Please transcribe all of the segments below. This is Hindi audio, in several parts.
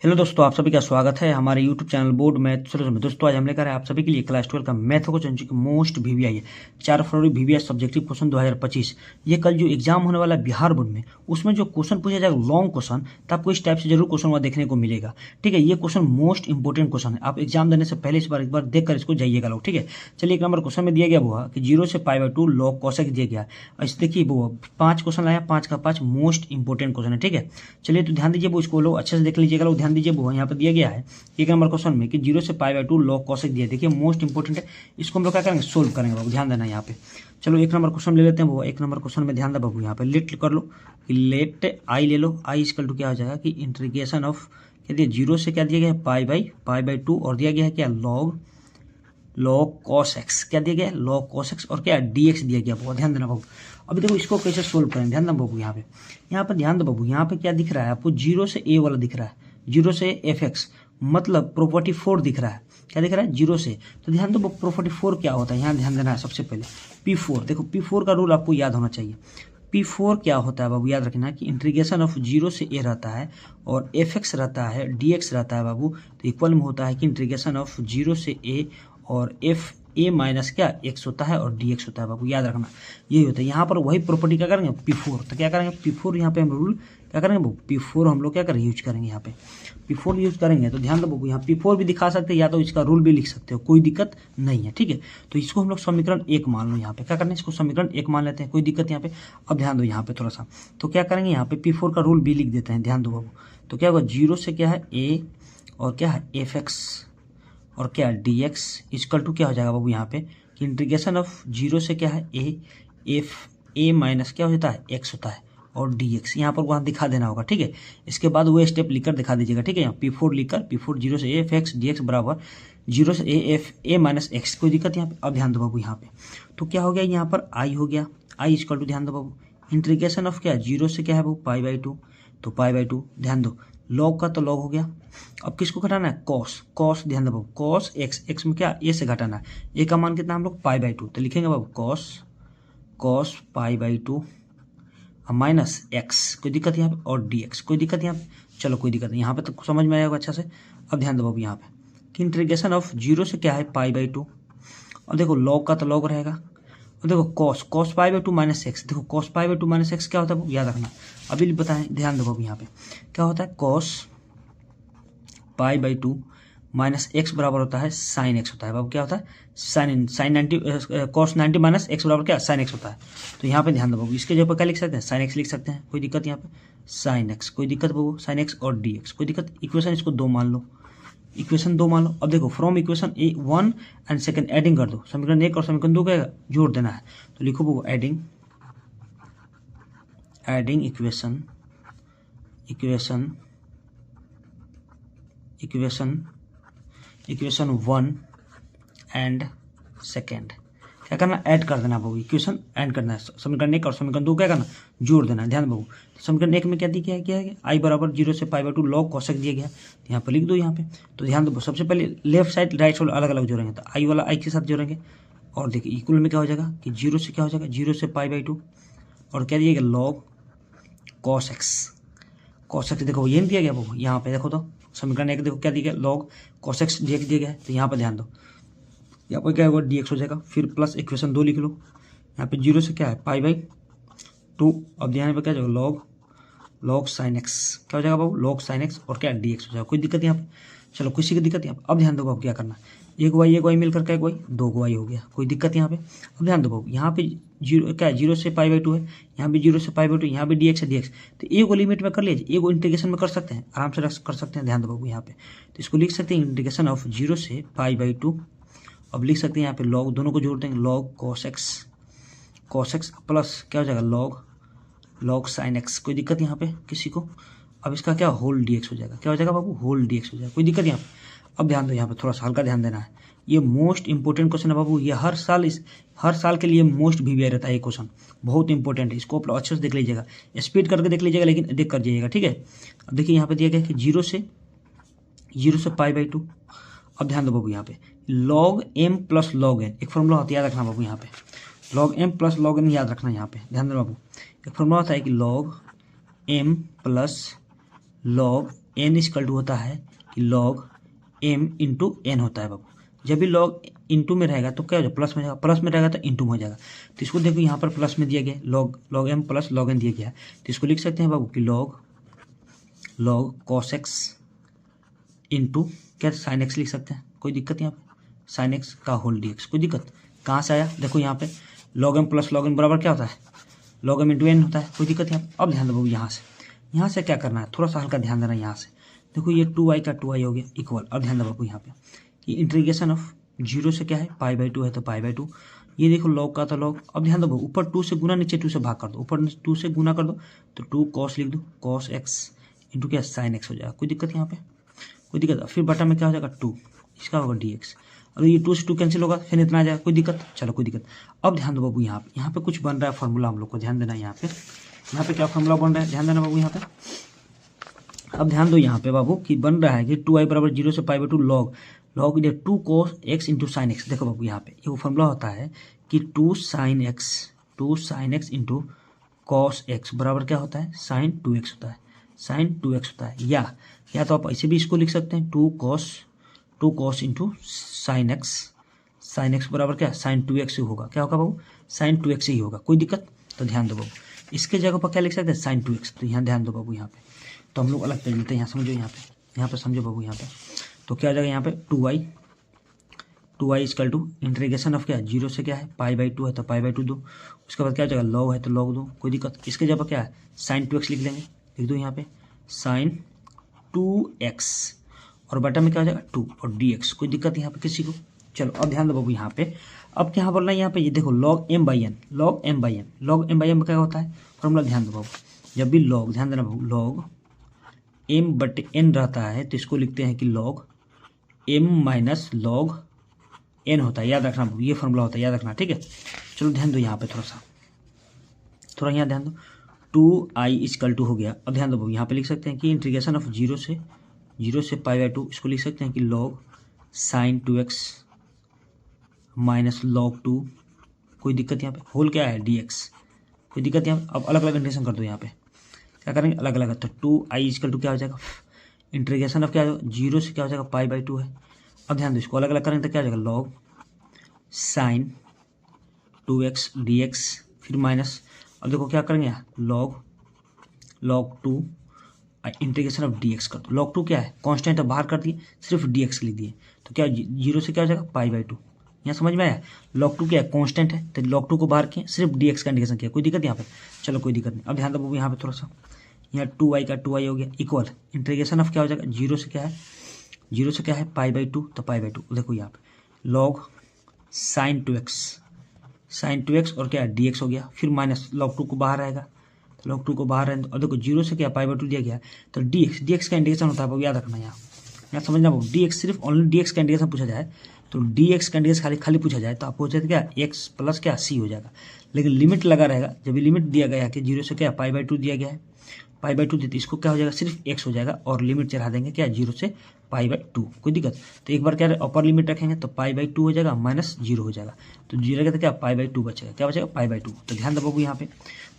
हेलो दोस्तों, आप सभी का स्वागत है हमारे YouTube channel board math solution में। दोस्तों आज हम लेकर आए आप सभी के लिए क्लास 12 का मैथ क्वेश्चन जो कि मोस्ट वीवीआई है। 4 फरवरी वीवीआई सब्जेक्टिव क्वेश्चन 2025। ये कल जो एग्जाम होने वाला है बिहार बोर्ड में, उसमें जो क्वेश्चन पूछा जाएगा लॉन्ग क्वेश्चन, तो आपको इस टाइप से जरूर क्वेश्चन वहाँ देखने को मिलेगा। ठीक है, ये क्वेश्चन मोस्ट इंपोर्टेंट क्वेश्चन है। आप एग्जाम देने से पहले इस बार एक बार देखकर इसको जाइएगा लोग। ठीक है, चलिए एक नंबर क्वेश्चन में दिया गया हुआ कि 0 से π/2 log cosec दिया गया। इस देखिए वो 5 क्वेश्चन लाया, 5 का 5 मोस्ट इंपोर्टेंट क्वेश्चन है। ठीक है, चलिए तो ध्यान दीजिए वो, इसको लोग अच्छे से देख लीजिएगा लोग, ध्यान दीजिए वो यहाँ पर दिया गया है एक नंबर क्वेश्चन में कि 0 से π/2 log cosec दिया। देखिए मोस्ट इंपोर्टेंट है, इसको हम लोग क्या करेंगे, सोल्व करेंगे बाबू, ध्यान देना यहाँ पे। चलो एक नंबर क्वेश्चन ले लेते हैं वो। एक नंबर क्वेश्चन में ध्यान दे बाबू, यहाँ पे लेट कर लो कि लेट आई ले लो। आई इक्वल टू क्या हो जाएगा कि इंटीग्रेशन ऑफ क्या दिया, 0 से क्या दिया गया है π/2 और दिया गया है क्या log cos x, क्या दिया गया है log cos x और क्या dx दिया गया। बहुत ध्यान देना बाबू। अभी देखो इसको कैसे सोल्व करें, ध्यान देना बाबू। यहाँ पे ध्यान दो बाबू, यहाँ पे क्या दिख रहा है आपको, 0 से a वाला दिख रहा है, 0 से fx मतलब प्रॉपर्टी 4 दिख रहा है। क्या दिख रहा है, 0 से। तो ध्यान दो प्रॉपर्टी 4 क्या होता है, यहाँ ध्यान देना है सबसे पहले। P4 देखो, P4 का रूल आपको याद होना चाहिए। P4 क्या होता है बाबू, याद रखना कि इंटीग्रेशन ऑफ 0 से a रहता है और fx रहता है, dx रहता है बाबू। तो इक्वल में होता है कि इंटीग्रेशन ऑफ 0 से a और एफ ए माइनस क्या x होता है और dx होता है बाबू, याद रखना यही होता है। यहाँ पर वही प्रॉपर्टी क्या करेंगे, P4। तो क्या करेंगे P4, यहाँ पे हम रूल क्या करेंगे बाबू, P4 हम लोग क्या करेंगे, यूज करेंगे। यहाँ पे P4 यूज करेंगे तो ध्यान दो बाबू, यहाँ P4 भी दिखा सकते हैं या तो इसका रूल भी लिख सकते हो, कोई दिक्कत नहीं है। ठीक है, तो इसको हम लोग समीकरण 1 मान लो। यहाँ पे क्या करना है, इसको समीकरण 1 मान लेते हैं, कोई दिक्कत यहाँ पे। अब ध्यान दो यहाँ पे थोड़ा सा, तो क्या करेंगे यहाँ पे P4 का रूल भी लिख देते हैं, ध्यान दो बाबू। तो क्या होगा, 0 से क्या है a और क्या है fx और क्या dx इक्वल टू क्या हो जाएगा बाबू, यहाँ पे कि इंटीग्रेशन ऑफ 0 से क्या है a माइनस क्या होता है x होता है और dx यहाँ पर वहाँ दिखा देना होगा। ठीक है, इसके बाद वो स्टेप लिखकर दिखा दीजिएगा। ठीक है, यहाँ P4 लिखकर P4 0 से a fx dx बराबर 0 से a माइनस x, कोई दिक्कत यहाँ पे। अब ध्यान दो बाबू यहाँ पे, तो क्या हो गया, यहाँ पर i हो गया, i इक्वल टू ध्यान दो बाबू इंटीग्रेशन ऑफ क्या 0 से क्या है बाबू π/2, तो π/2 ध्यान दो, लॉग का तो लॉग हो गया। अब किसको घटाना है, कॉस ध्यान दो बाबू, कॉस एक्स में क्या ए से घटाना है, ए का मान कितना हम लोग π/2, तो लिखेंगे बाबू कॉस π/2 माइनस एक्स, कोई दिक्कत यहाँ पे, और dx कोई दिक्कत यहाँ पे। चलो कोई दिक्कत नहीं, यहाँ पे तो समझ में आएगा अच्छा से। अब ध्यान दो बाबू यहाँ पे कि इंटीग्रेशन ऑफ 0 से क्या है π/2, और देखो लॉग का तो लॉग रहेगा, और देखो कॉस π/2 माइनस एक्स, देखो कॉस π/2 माइनस एक्स क्या होता है याद रखना। अभी बताएं, ध्यान दो बाबू यहाँ पे क्या होता है, कॉस π/2 माइनस एक्स बराबर होता है साइन एक्स होता है बाबू, क्या होता है साइन 90 कॉस 90 माइनस एक्स बराबर क्या साइन एक्स होता है। तो यहाँ पे ध्यान दो बाबू, इसके जगह क्या लिख सकते हैं, साइन एक्स लिख सकते हैं, कोई दिक्कत यहाँ पे, साइन एक्स कोई दिक्कत बाबू, साइन एक्स और dx कोई दिक्कत। इक्वेशन इसको 2 मान लो, इक्वेशन 2 मान लो। अब देखो from equation 1 and second adding कर दो, समीकरण 1 और समीकरण 2 का जोड़ देना है। तो लिखो वो एडिंग इक्वेशन 1 एंड सेकेंड क्या करना, ऐड कर देना बाबू, इक्वेशन ऐड करना है। समीकरण 1 और समीकरण 2 क्या करना, जोड़ देना है। ध्यान बाबू, समीकरण 1 में क्या दिया गया है, आई बराबर 0 से π/2 log cosec दिया गया, तो यहाँ पर लिख दो। यहाँ पे तो ध्यान दो, सबसे पहले लेफ्ट साइड राइट साइड अलग अलग जोड़ेंगे, तो आई वाला आई के साथ जोड़ेंगे, और देखिए इक्वल में क्या हो जाएगा कि 0 से क्या हो जाएगा, 0 से π/2 और क्या दिया गया log cos x। देखो ये नहीं दिया गया बाबू, यहाँ पे देखो तो समीकरण 1 देखो क्या दिया गया, log cos x dx दिया गया है। तो यहाँ पर ध्यान दो, यहाँ पर क्या होगा, dx हो जाएगा, फिर प्लस इक्वेशन 2 लिख लो। यहाँ पे 0 से क्या है π/2, अब यहाँ पे क्या जाएगा log sin x, क्या हो जाएगा बाबू log sin x और क्या dx हो जाएगा, कोई दिक्कत यहाँ पे। चलो किसी की दिक्कत यहाँ पे। अब ध्यान दो बाबू क्या करना, एक y मिलकर क्या y 2 y हो गया, कोई दिक्कत यहाँ पे। अब ध्यान दो बाबू, यहाँ पे 0 क्या है, 0 से π/2 है, यहाँ भी 0 से π/2, यहाँ भी dx है dx। तो एक लिमिट में कर लीजिए, एक इंटीग्रेशन में कर सकते हैं, आराम से कर सकते हैं। ध्यान दो बाबू यहाँ पे, तो इसको लिख सकते हैं इंटीग्रेशन ऑफ 0 से π/2। अब लिख सकते हैं यहाँ पे लॉग, दोनों को जोड़ देंगे, log cos x प्लस क्या हो जाएगा log sin x, कोई दिक्कत यहाँ पे किसी को। अब इसका क्या होल dx हो जाएगा, क्या हो जाएगा बाबू होल dx हो जाएगा, कोई दिक्कत यहाँ पे। अब ध्यान दो यहाँ पे, थोड़ा सा हल्का ध्यान देना है, ये मोस्ट इंपोर्टेंट क्वेश्चन है बाबू। ये हर साल के लिए मोस्ट वीवीआई रहता है, ये क्वेश्चन बहुत इंपॉर्टेंट है, इसको आप अच्छे से देख लीजिएगा, स्पीड करके देख लीजिएगा, लेकिन देख कर जाइएगा। ठीक है, अब देखिए यहाँ पे दिया गया कि 0 से π/2। अब ध्यान दो बाबू यहाँ पे log m plus log n, एक फॉर्मूला होता है याद रखना बाबू, यहाँ पे log m plus log n याद रखना। यहाँ पे ध्यान दो बाबू, एक फॉर्मूला होता है कि log m plus log n equal to होता है कि लॉग एम इंटू एन होता है बाबू। जब भी लॉग इंटू में रहेगा तो क्या हो जाएगा, प्लस में जाएगा, प्लस में रहेगा तो इंटू में हो जाएगा। तो इसको देखो यहाँ पर प्लस में दिया गया log m plus log n दिया गया है, तो इसको लिख सकते हैं बाबू कि लॉग कॉस एक्स इंटू क्या साइन एक्स लिख सकते हैं, कोई दिक्कत यहाँ पे, साइन एक्स का होल डी एक्स, कोई दिक्कत कहाँ से आया, देखो यहाँ पे log m plus log n बराबर क्या होता है, लॉग एम इंटू एन होता है, कोई दिक्कत यहाँ पे। अब ध्यान दो बाबू यहाँ से क्या करना है, थोड़ा सा हल्का ध्यान देना है यहाँ से। देखो ये 2i का 2i हो गया इक्वल। अब ध्यान दो बाबू यहाँ पे ये इंटीग्रेशन ऑफ 0 से क्या है π/2 है तो π/2, ये देखो लॉग का था लॉग। अब ध्यान दो बाबू ऊपर 2 से गुना नीचे 2 से भाग कर दो, ऊपर 2 से गुना कर दो तो 2 कॉस लिख दो, कॉस एक्स इंटू क्या साइन एक्स हो जाएगा, कोई दिक्कत यहाँ पे, कोई दिक्कत। फिर बटा में क्या हो जाएगा 2, इसका होगा dx। अगर ये 2 से 2 कैंसिल होगा फिर इतना आ जाएगा, कोई दिक्कत, चलो कोई दिक्कत। अब ध्यान दो बाबू यहाँ पे कुछ बन रहा है फॉर्मूला, हम लोग को ध्यान देना है यहाँ पे क्या फॉर्मूला बन रहा है, ध्यान देना बाबू यहाँ पे। अब ध्यान दो यहाँ पे बाबू कि बन रहा है कि 2i बराबर 0 से π/2 log 2 cos x into sine x. देखो बाबू यहाँ पे ये फॉर्मूला होता है कि 2 sin x into cos x बराबर क्या होता है, sin 2x होता है, sin 2x होता है। या तो आप ऐसे भी इसको लिख सकते हैं 2 cos इंटू साइन एक्स बराबर क्या sin 2x ही होगा, क्या होगा बाबू, sin 2x ही होगा, कोई दिक्कत। तो ध्यान दो बाबू इसके जगह पर क्या लिख सकते हैं sin 2x, तो यहाँ ध्यान दो बाबू यहाँ पे तो हम लोग अलग कर लेते हैं, यहाँ समझो यहाँ पे समझो बाबू यहाँ पे तो क्या आ जाएगा यहाँ पे 2i equal to integration of क्या 0 से क्या है π/2 है तो π/2 दो, उसके बाद क्या हो जाएगा लॉग है तो लॉग दो, कोई दिक्कत। इसके जगह क्या है sin 2x लिख लेंगे, लिख दो यहाँ पे sin 2x और बटा में क्या हो जाएगा 2 और dx, कोई दिक्कत यहाँ पे किसी को। चलो अब ध्यान दो बाबू यहाँ पे, अब क्या बोलना है यहाँ पे, ये देखो log m बाई एन क्या होता है फॉर्मूला, ध्यान दो बाबू जब भी लॉग, ध्यान देना बाबू लॉग m/n रहता है तो इसको लिखते हैं कि log m minus log n होता है, याद रखना बाबू ये फॉर्मूला होता है, याद रखना, ठीक है। चलो ध्यान दो यहाँ पे थोड़ा यहाँ ध्यान दो 2i इक्वल टू हो गया। अब ध्यान दो बाबू यहाँ पे लिख सकते हैं कि इंटीग्रेशन ऑफ 0 से π/2, इसको लिख सकते हैं कि log sin 2x minus log 2, कोई दिक्कत यहाँ पे, होल क्या है dx, कोई दिक्कत यहाँ पे। अब अलग अलग इंटीग्रेशन कर दो, यहाँ पे क्या करेंगे अलग अलग, तो 2i इक्वल टू क्या हो जाएगा इंटीग्रेशन ऑफ क्या हो 0 से क्या हो जाएगा π/2 है। अब ध्यान दो इसको अलग अलग करेंगे तो क्या हो जाएगा log sin 2x dx, फिर माइनस, अब देखो क्या करेंगे log 2 इंटीग्रेशन ऑफ dx कर दो, log 2 क्या है कांस्टेंट है बाहर कर दिए, सिर्फ dx लिख दिए तो क्या 0 से क्या हो जाएगा π/2, यहाँ समझ में आया। log 2 क्या है कांस्टेंट है तो log 2 को बाहर किए, सिर्फ dx का इंटीग्रेशन किया, कोई दिक्कत यहाँ पे, चलो कोई दिक्कत नहीं। अब ध्यान दो यहाँ पे थोड़ा सा, यहाँ 2i का 2i हो गया इक्वल इंटीग्रेशन ऑफ क्या हो जाएगा 0 से क्या है π/2 तो π/2, देखो यहाँ पे log sin 2x और क्या है dx हो गया, फिर माइनस log 2 को बाहर आएगा तो log 2 को बाहर आए, और देखो 0 से क्या π/2 दिया गया तो dx का इंटीग्रेशन होता है, याद रखना यहाँ समझना बाबू, dx सिर्फ ओनली dx का इंटीग्रेशन पूछा जाए तो dx का इंटीग्रेशन खाली पूछा जाए तो आपको हो जाएगा क्या x प्लस क्या c हो जाएगा, लेकिन लिमिट लगा रहेगा, जब लिमिट दिया गया है कि 0 से क्या π/2 दिया गया है π/2 देते इसको क्या हो जाएगा सिर्फ x हो जाएगा, और लिमिट चढ़ा देंगे क्या 0 से π/2, कोई दिक्कत। तो एक बार क्या अपर लिमिट रखेंगे तो π/2 हो जाएगा माइनस 0 हो जाएगा, तो 0 रहेगा तो क्या π/2 बचेगा, क्या बचेगा π/2। तो ध्यान दो बाबू यहाँ पे,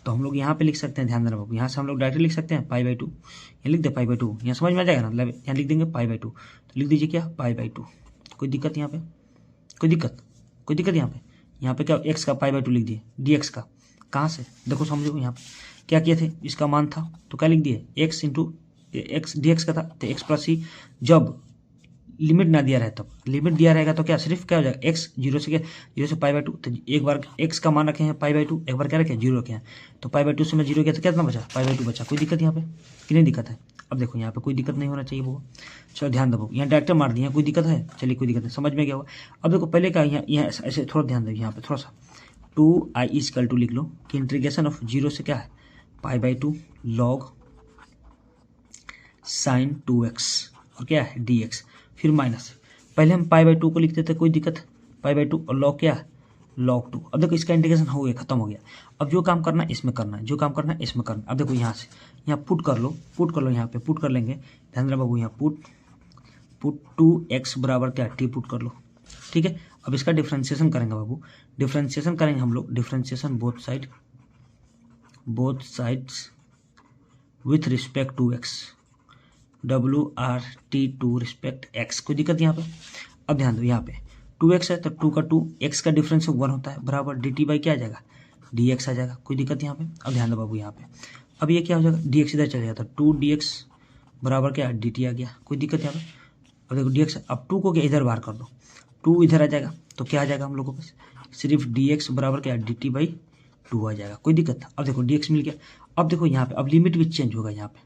तो हम लोग यहाँ पे लिख सकते हैं, ध्यान देना बाबू यहाँ से हम लोग डायरेक्ट लिख सकते हैं π/2, यहाँ लिख दे π/2, यहाँ समझ में आ जाएगा ना, मतलब यहाँ लिख देंगे π/2, तो लिख दीजिए क्या π/2, कोई दिक्कत यहाँ पे, कोई दिक्कत यहाँ पे क्या x का π/2 लिख दिए, dx का कहाँ से देखो समझो, यहाँ पे क्या किए थे, इसका मान था तो क्या लिख दिए x इंटू एक्स dx का था तो x प्लस ही, जब लिमिट ना दिया रहे तब, लिमिट दिया रहेगा तो क्या सिर्फ क्या हो जाएगा x 0 से π/2, तो एक बार x का मान रखे हैं π/2, एक बार क्या रखे 0 रखे हैं तो π/2 से मैं 0 किया तो कितना बचा π/2 बचा, कोई दिक्कत यहाँ पे कि नहीं दिक्कत है। अब देखो यहाँ पे कोई दिक्कत नहीं होना चाहिए वो, चलो ध्यान दो यहाँ डायरेक्ट मार दिया, कोई दिक्कत है, चलिए कोई दिक्कत नहीं, समझ में गया हुआ। अब देखो पहले क्या यहाँ ऐसे थोड़ा ध्यान दो यहाँ पे थोड़ा सा 2i इक्वल टू लिख लो कि इंटीग्रेशन ऑफ 0 से क्या है π/2 log sin 2x और क्या है dx, फिर माइनस, पहले हम π/2 को लिखते थे, कोई दिक्कत π/2 और log क्या है log 2। अब देखो इसका इंटीग्रेशन हो गया, खत्म हो गया। अब जो काम करना है इसमें करना है, जो काम करना है इसमें करना है। अब देखो यहाँ से यहाँ पुट कर लो यहाँ पे पुट कर लेंगे, ध्यान देना बाबू यहाँ पुट 2x बराबर क्या t पुट कर लो, ठीक है। अब इसका डिफ्रेंशिएशन करेंगे बाबू, डिफ्रेंशिएशन करेंगे हम लोग, differentiation both sides with respect to x, WRT2 respect x, कोई दिक्कत यहाँ पे। अब ध्यान दो यहाँ पे 2x है तो 2 का 2, x का डिफरेंस 1 होता है, बराबर dt बाई क्या आ जाएगा dx आ जाएगा, कोई दिक्कत यहाँ पे। अब ध्यान दो बाबू यहाँ पे, अब ये क्या हो जाएगा dx इधर चले जाता है, 2dx बराबर क्या dt आ गया, कोई दिक्कत यहाँ पे। अब देखो dx, अब 2 को क्या इधर बाहर कर दो, 2 इधर आ जाएगा तो क्या आ जाएगा हम लोगों के पास सिर्फ dx बराबर क्या dt बाई 2 आ जाएगा, कोई दिक्कत। अब देखो dx मिल गया। अब देखो यहाँ पे अब लिमिट भी चेंज होगा यहाँ पे,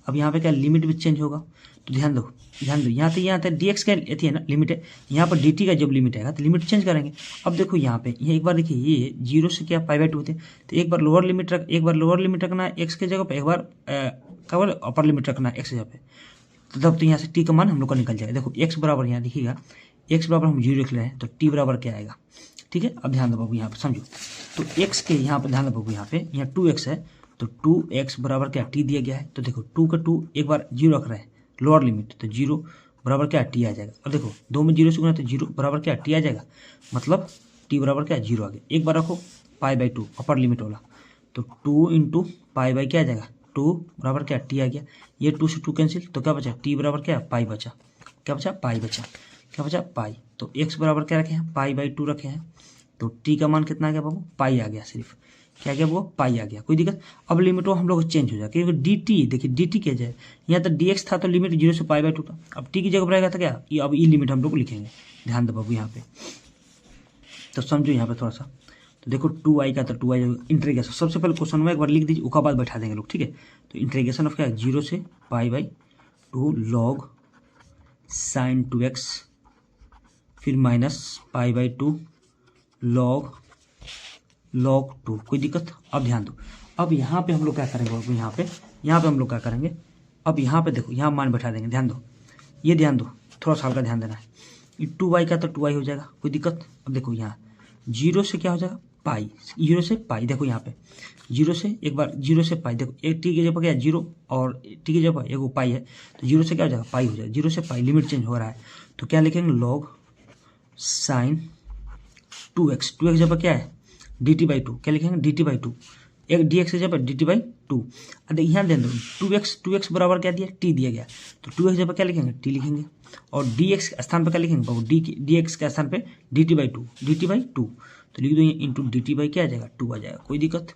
अब यहाँ पे क्या लिमिट भी चेंज होगा, तो ध्यान दो यहाँ पे dx का एथी है ना लिमिट है, यहाँ पर dt का जब लिमिट आएगा तो लिमिट चेंज करेंगे। अब देखो यहाँ पे ये एक बार देखिए ये 0 से क्या π/2 होते हैं, तो एक बार लोअर लिमिट रखना है x के जगह पे, एक बार क्या बोले अपर लिमिट रखना है x के जगह पे, तो तब तो यहाँ से t का मान हम लोग का निकल जाएगा। देखो x बराबर यहाँ देखिएगा, x बराबर हम 0 लिख रहे हैं तो t बराबर क्या आएगा, ठीक है। अब ध्यान दो बाबू यहाँ पे समझो, तो x के यहाँ पे ध्यान दो बाबू यहाँ पे 2x है तो 2x बराबर क्या t दिया गया है, तो देखो 2 का 2 एक बार 0 रख रहे हैं लोअर लिमिट, तो 0 बराबर क्या t आ जाएगा। अब देखो 2 में 0 से गुना तो 0 बराबर क्या t आ जाएगा, मतलब t बराबर क्या 0 आ गया। एक बार रखो π/2 अपर लिमिट वाला, तो 2 इंटू पाई बाई क्या आ जाएगा 2 बराबर क्या t आ गया, ये 2 से 2 कैंसिल तो क्या बचा t बराबर क्या पाई बचा, क्या बचा पाई बचा, क्या बचा पाई। तो x बराबर क्या रखे हैं π/2 रखे हैं, तो t का मान कितना आ गया बाबू पाई आ गया, सिर्फ क्या गया वो पाई आ गया, कोई दिक्कत। अब लिमिट वो हम लोग चेंज हो जाए क्योंकि dt देखिए dt क्या जाए, यहाँ तक dx था तो लिमिट 0 से π/2 था, अब t की जगह पर रहेगा था क्या ये, अब ई लिमिट हम लोग लिखेंगे। ध्यान दो बाबू यहाँ पे, तो समझो यहाँ पे थोड़ा सा, तो देखो 2i का तो 2i इंटीग्रेशन, सबसे पहले क्वेश्चन में एक बार लिख दीजिए, उसका बाद बैठा देंगे लोग, ठीक है। तो इंटीग्रेशन ऑफ क्या है 0 से π/2 log sin 2x, फिर माइनस π/2 log 2, कोई दिक्कत। अब ध्यान दो, अब यहाँ पे हम लोग क्या करेंगे बाबू, यहाँ पे हम लोग क्या करेंगे, अब यहाँ पे देखो यहाँ मान बैठा देंगे, ध्यान दो ये ध्यान दो, थोड़ा सा हल्का ध्यान देना है, ये 2y का तो 2y हो जाएगा, कोई दिक्कत। अब देखो यहाँ 0 से क्या हो जाएगा पाई, 0 से पाई, देखो यहाँ पे 0 से एक बार 0 से पाई, देखो एक टी की जगह क्या 0 और टी की जगह एक पाई है, तो 0 से क्या हो जाएगा पाई हो जाएगा, 0 से पाई लिमिट चेंज हो रहा है, तो क्या लिखेंगे log sin 2x, 2x जब क्या है dt/2, क्या लिखेंगे dt/2, एक dx की जगह dt/2। अब यहाँ दे दो 2x बराबर क्या दिया t दिया गया, तो 2x जगह क्या लिखेंगे t लिखेंगे, और dx के स्थान पर क्या लिखेंगे बाबू dx के स्थान पे dt/2, तो लिख दो ये इंटू dt बाई क्या आ जाएगा 2 आ जाएगा, कोई दिक्कत।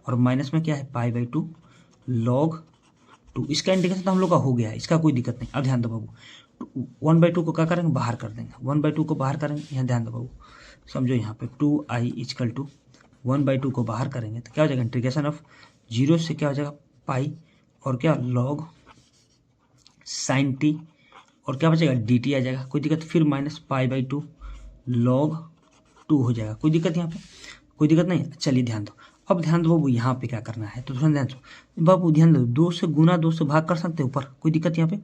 और माइनस में क्या है π/2 log 2, इसका इंटीग्रेशन तो हम लोग का हो गया है, इसका कोई दिक्कत नहीं। अब ध्यान दो बाबू 1/2 को क्या करेंगे बाहर कर देंगे, 1/2 को बाहर करेंगे, यहाँ ध्यान दो बाबू समझो यहाँ पे 2i = 1/2 को बाहर करेंगे तो क्या हो जाएगा इंटीग्रेशन ऑफ 0 से क्या हो जाएगा पाई और क्या log sin t और क्या बचेगा dt आ जाएगा, कोई दिक्कत। फिर माइनस π/2 log 2 हो जाएगा, कोई दिक्कत यहाँ पे, कोई दिक्कत नहीं। चलिए ध्यान दो, अब ध्यान दो बाबू यहाँ पे क्या करना है, तो थोड़ा ध्यान दो बाबू, ध्यान दो 2 से गुना 2 से भाग कर सकते हैं ऊपर, कोई दिक्कत यहाँ पे।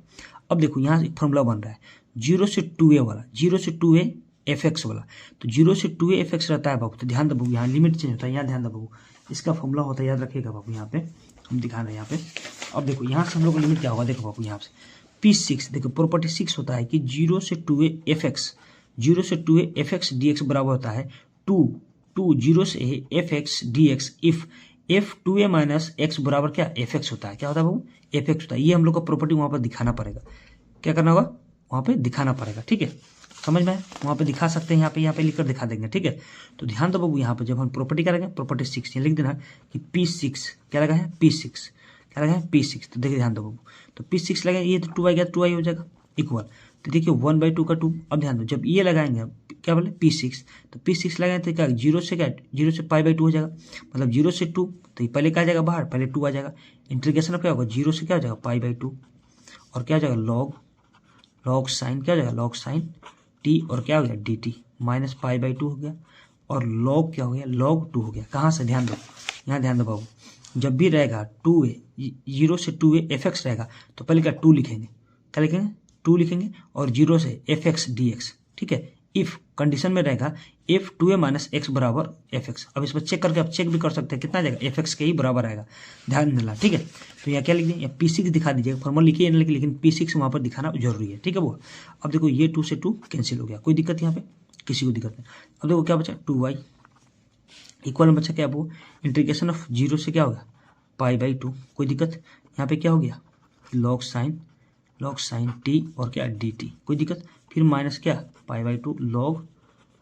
अब देखो यहाँ एक फॉर्मूला बन रहा है 0 से 2a वाला, 0 से 2a fx वाला, तो 0 से 2a fx रहता है बाबू, तो ध्यान दो बाबू यहाँ लिमिट चेंज होता है, यहाँ ध्यान दो बाबू इसका फॉर्मूला होता है, याद रखिएगा बाबू यहाँ पे हम दिखा रहे हैं यहाँ पे। अब देखो यहाँ से हम लोग को लिमिट क्या होगा, देखो बाबू यहाँ से P6, देखो प्रॉपर्टी 6 होता है कि 0 से 2a fx, 0 से 2a fx dx बराबर होता है 0 से fx dx if f 2a minus x बराबर क्या fx होता है, क्या होता है बाबू fx होता है। ये हम लोग को प्रॉपर्टी वहाँ पर दिखाना पड़ेगा, क्या करना होगा वहाँ पे दिखाना पड़ेगा, ठीक है समझ में, वहाँ पे दिखा सकते हैं, यहाँ पे लिखकर दिखा देंगे, ठीक है। तो ध्यान दो बाबू यहाँ पे जब हम प्रॉपर्टी करेंगे प्रॉपर्टी 6 ये लिख देना कि P6 क्या लगा है P6, क्या लगा है P6, तो देखिए ध्यान दो बाबू, तो P6 लगा ये तो 2i गया 2i हो जाएगा इक्वल, तो देखिए 1/2 का 2। अब ध्यान दो जब ये लगाएंगे क्या बोले P6, तो P6 लगाएंगे तो क्या 0 से π/2 हो जाएगा, मतलब 0 से 2, तो ये पहले क्या आ जाएगा बाहर, पहले 2 आ जाएगा, इंटीग्रेशन ऑफ क्या होगा 0 से क्या हो जाएगा π/2 और क्या हो जाएगा log साइन क्या हो जाएगा log साइन t और क्या हो गया dt माइनस π/2 हो गया, और log क्या हो गया log 2 हो गया। कहाँ से ध्यान दो, यहाँ ध्यान दो बाबू, जब भी रहेगा 2a 0 से 2a fx रहेगा तो पहले क्या 2 लिखेंगे, क्या लिखेंगे 2 लिखेंगे और 0 से fx dx, ठीक है। इफ कंडीशन में रहेगा f 2a माइनस x बराबर fx, अब इस पर चेक करके आप चेक भी कर सकते हैं कितना जाएगा fx के ही बराबर आएगा, ध्यान देना, ठीक है। तो यहाँ क्या लिख दें, P6 दिखा दीजिएगा, फॉर्मूला लिखिए लेकिन P6 वहाँ पर दिखाना जरूरी है, ठीक है वो। अब देखो ये 2 से 2 कैंसिल हो गया, कोई दिक्कत यहाँ पे किसी को दिक्कत नहीं। अब देखो क्या बचा 2y इक्वल में बचा क्या वो इंटीग्रेशन ऑफ 0 से क्या होगा π/2, कोई दिक्कत। यहाँ पे क्या हो गया log sign log sine T और क्या डी टी, कोई दिक्कत। फिर माइनस क्या π/2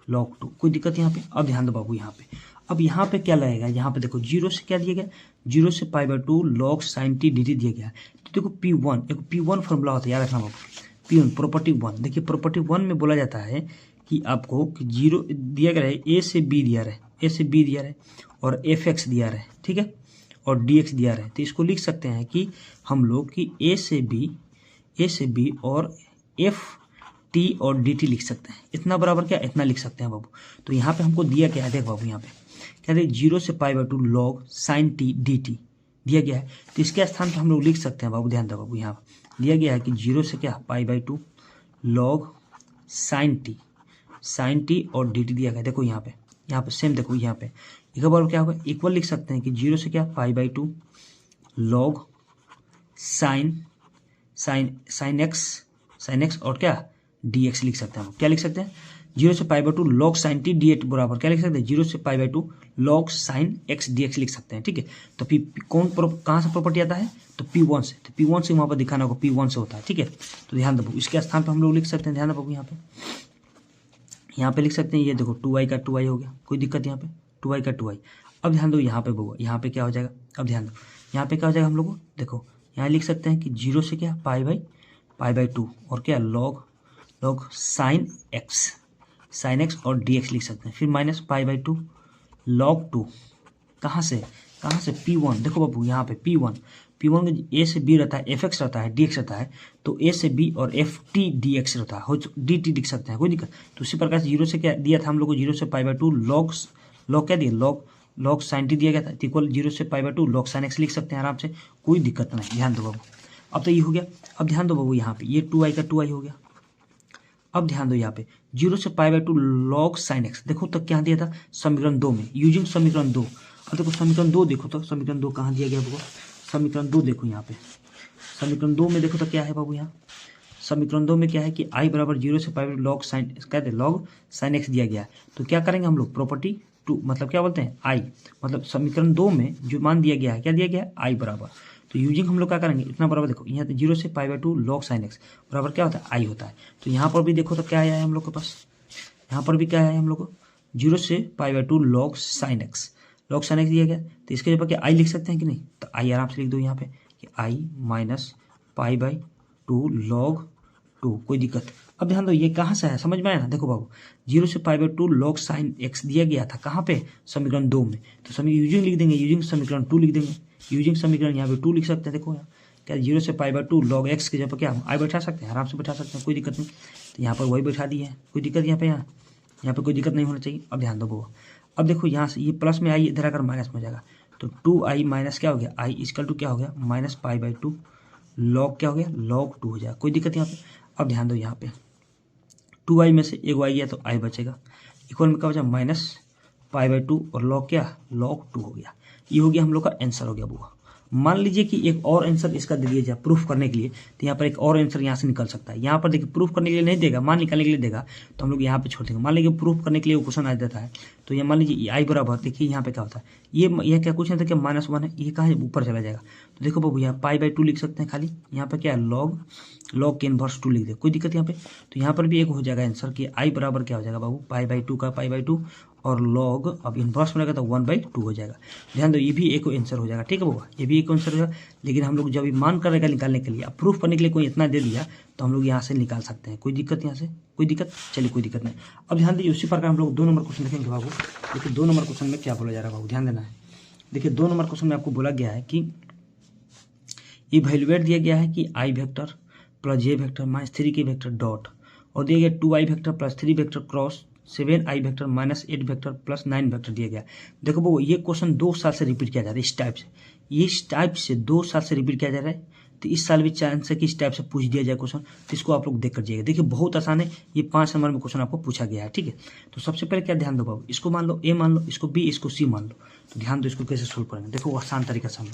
लॉग 2, कोई दिक्कत यहाँ पे। अब ध्यान दो बाबू यहाँ पे, अब यहाँ पे क्या लगेगा, यहाँ पे देखो जीरो से क्या दिया गया, जीरो से π/2 log sine t d t दिया गया है। तो देखो P1, एक P1 फॉर्मूला होता है, याद रखना बाबू, P1 प्रॉपर्टी 1। देखिए प्रॉपर्टी 1 में बोला जाता है कि आपको कि जीरो दिया गया है, ए से बी दिया रहे, ए से बी दिया रहे और fx दिया रहे, ठीक है, और dx दिया रहे। तो इसको लिख सकते हैं कि हम लोग कि ए से बी और एफ टी और डी टी लिख सकते हैं। इतना बराबर क्या, इतना लिख सकते हैं बाबू। तो यहाँ पे हमको दिया क्या है, देख बाबू यहाँ पे क्या है, जीरो से π/2 log sine t d t दिया गया है। तो इसके स्थान पर हम लोग लिख सकते हैं बाबू, ध्यान दो बाबू, यहाँ दिया गया है कि जीरो से क्या π/2 लॉग साइन टी और डी टी दिया गया। देखो यहाँ पे सेम, देखो यहाँ पे एक बार क्या होगा, इक्वल लिख सकते हैं कि जीरो से क्या π/2 लॉग साइन एक्स और क्या dx लिख सकते हैं। क्या लिख सकते हैं, जीरो से π/2 लॉग साइन टी डी एट बराबर क्या लिख सकते हैं, जीरो से π/2 लॉग साइन एक्स dx लिख सकते हैं, ठीक है। तो कौन कहाँ से प्रॉपर्टी आता है, तो P1 से, तो P1 से वहाँ पर दिखाना होगा, P1 से होता है, ठीक है। तो ध्यान दो, इसके स्थान पर हम लोग लिख सकते हैं, ध्यान दो यहाँ पे लिख सकते हैं, ये देखो 2i का 2i हो गया, कोई दिक्कत यहाँ पे 2i का 2i। अब ध्यान दो यहाँ पे बउआ, यहाँ पे क्या हो जाएगा, अब ध्यान दो यहाँ पे क्या हो जाएगा, हम लोग देखो यहाँ लिख सकते हैं कि जीरो से क्या π/2 और क्या लॉग साइन एक्स और dx लिख सकते हैं। फिर माइनस π/2 लॉग 2, कहाँ से P1, देखो बाबू यहाँ पे P1 ए से बी रहता है, fx रहता है, dx रहता है, तो ए से बी और ft dx रहता है, dt लिख सकते हैं, कोई दिक्कत। तो उसी प्रकार से जीरो से क्या दिया था हम लोग को, जीरो से π/2 लॉग क्या दिया, लॉग साइन टी दिया गया था, इक्वल जीरो से π/2 लॉग साइन एक्स लिख सकते हैं आराम से, कोई दिक्कत नहीं। ध्यान दो बाबू, अब तो ये हो गया। अब ध्यान दो बाबू यहाँ पे ये 2i का 2i हो गया। अब ध्यान दो यहाँ पे जीरो से π/2 लॉग साइन एक्स, देखो तो क्या दिया था समीकरण 2 में, यूजिंग समीकरण 2। अब देखो समीकरण 2 देखो तो समीकरण 2 कहाँ दिया गया बाबू, समीकरण 2 देखो यहाँ पे, समीकरण 2 में देखो तो क्या है बाबू, यहाँ समीकरण 2 में क्या है कि i बराबर जीरो से π/2 लॉग साइन कहते हैं लॉग साइन एक्स दिया गया है। तो क्या करेंगे हम लोग, प्रॉपर्टी 2 मतलब क्या बोलते हैं i, मतलब समीकरण 2 में जो मान दिया गया है, क्या दिया गया है i बराबर, तो यूजिंग हम लोग क्या करेंगे, इतना बराबर देखो यहाँ जीरो से π/2 लॉग साइन एक्स बराबर क्या होता है, i होता है। तो यहाँ पर भी देखो तो क्या आया है हम लोग के पास, यहाँ पर भी क्या आया है हम लोग को, जीरो से π/2 लॉग साइन एक्स दिया गया। तो इसके जगह क्या i लिख सकते हैं कि नहीं, तो i आराम से लिख दो यहाँ पे कि i माइनस π/2 लॉग 2, कोई दिक्कत। अब ध्यान दो ये कहाँ से है, समझ में आया ना, देखो बाबू जीरो से π/2 लॉग साइन एक्स दिया गया था, कहाँ पे, समीकरण 2 में। तो समीकरण यूजिंग लिख देंगे, यूजिंग समीकरण 2 लिख देंगे, यूजिंग समीकरण यहाँ पे 2 लिख सकते हैं। देखो यहाँ क्या जीरो से π/2 लॉग एक्स के जगह क्या हम i बैठा सकते हैं, आराम से बैठा सकते हैं, कोई दिक्कत नहीं। तो यहाँ पर वही बैठा दिए हैं, कोई दिक्कत यहाँ पे कोई दिक्कत नहीं होना चाहिए। अब ध्यान दो बाबू, अब देखो यहाँ से ये प्लस में आई इधर आकर माइनस में हो जाएगा, तो 2i माइनस क्या हो गया, i इक्वल टू क्या हो गया, माइनस π/2 लॉग क्या हो गया, लॉग 2 हो जाएगा, कोई दिक्कत यहाँ पे। अब ध्यान दो यहाँ पे 2i में से एक y गया तो i बचेगा, इक्वल में क्या हो जाएगा माइनस π/2 और लॉग क्या, लॉग 2 हो गया। ये हो गया हम लोग का आंसर हो गया बुआ। मान लीजिए कि एक और आंसर इसका दे दिया जाए प्रूफ करने के लिए, तो यहाँ पर एक और आंसर यहाँ से निकल सकता है। यहाँ पर देखिए प्रूफ करने के लिए नहीं देगा, मान निकालने के लिए देगा, तो हम लोग यहाँ पे छोड़ देंगे। मान लीजिए प्रूफ करने के लिए वो क्वेश्चन आ जाता है, तो ये मान लीजिए आई बराबर, देखिए यहाँ पे क्या होता है, ये क्या क्वेश्चन था कि -1 है, ये कहाँ ऊपर चला जाएगा। तो देखो बाबू यहाँ π/2 लिख सकते हैं खाली, यहाँ पे क्या है लॉग के इनवर्स 2 लिख दे, कोई दिक्कत यहाँ पे। तो यहाँ पर भी एक हो जाएगा आंसर कि आई बराबर क्या हो जाएगा बाबू, π/2 का π/2 और लॉग, अब इनवर्स में रहेगा तो 1/2 हो जाएगा। ध्यान दो ये भी एक आंसर हो जाएगा, ठीक है बाबा, ये भी एक आंसर हो जाएगा। लेकिन हम लोग जब मान करेगा निकालने के लिए, अब प्रूफ करने के लिए कोई इतना दे दिया तो हम लोग यहाँ से निकाल सकते हैं, कोई दिक्कत यहाँ से, कोई दिक्कत, चलिए कोई दिक्कत नहीं। अब ध्यान दीजिए उसी प्रकार हम लोग 2 नंबर क्वेश्चन देखेंगे बाबू। देखिए 2 नंबर क्वेश्चन में क्या बोला जा रहा है बाबू, ध्यान देना है। देखिए 2 नंबर क्वेश्चन में आपको बोला गया है कि इवैल्यूएट दिया गया है कि i vector plus j vector minus 3 के वेक्टर डॉट, और दिया गया 2i vector plus 3 vector cross 7i vector minus 8 vector plus 9 vector दिया गया। देखो वो ये क्वेश्चन 2 साल से रिपीट किया जा रहा है, इस टाइप से 2 साल से रिपीट किया जा रहा है। तो इस साल भी चांस है कि इस टाइप से पूछ दिया जाए क्वेश्चन, तो इसको आप लोग देख कर जाइएगा। देखिए बहुत आसान है, ये 5 नंबर में क्वेश्चन आपको पूछा गया है, ठीक है। तो सबसे पहले क्या ध्यान दो बाबू, इसको मान लो a मान लो, इसको b, इसको c मान लो। तो ध्यान दो इसको कैसे सोल्व करेंगे, देखो आसान तरीका से हम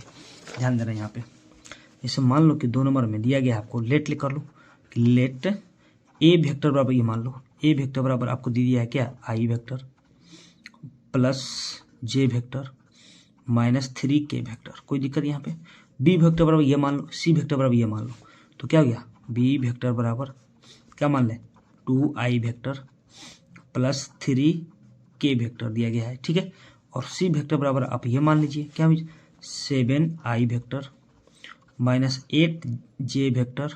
ध्यान दे रहे हैं यहाँ पे। जैसे मान लो कि 2 नंबर में दिया गया है आपको, लेट लिख कर लो कि लेट a वेक्टर बराबर, ये मान लो a वेक्टर बराबर आपको दे दिया है क्या, i vector plus j vector minus 3k vector, कोई दिक्कत यहाँ पे। b वेक्टर बराबर ये मान लो, c वेक्टर बराबर ये मान लो, तो क्या हो गया बी वेक्टर बराबर क्या मान लें 2i vector plus 3k vector दिया गया है, ठीक है। और सी वेक्टर बराबर आप ये मान लीजिए क्या 7i vector minus 8j vector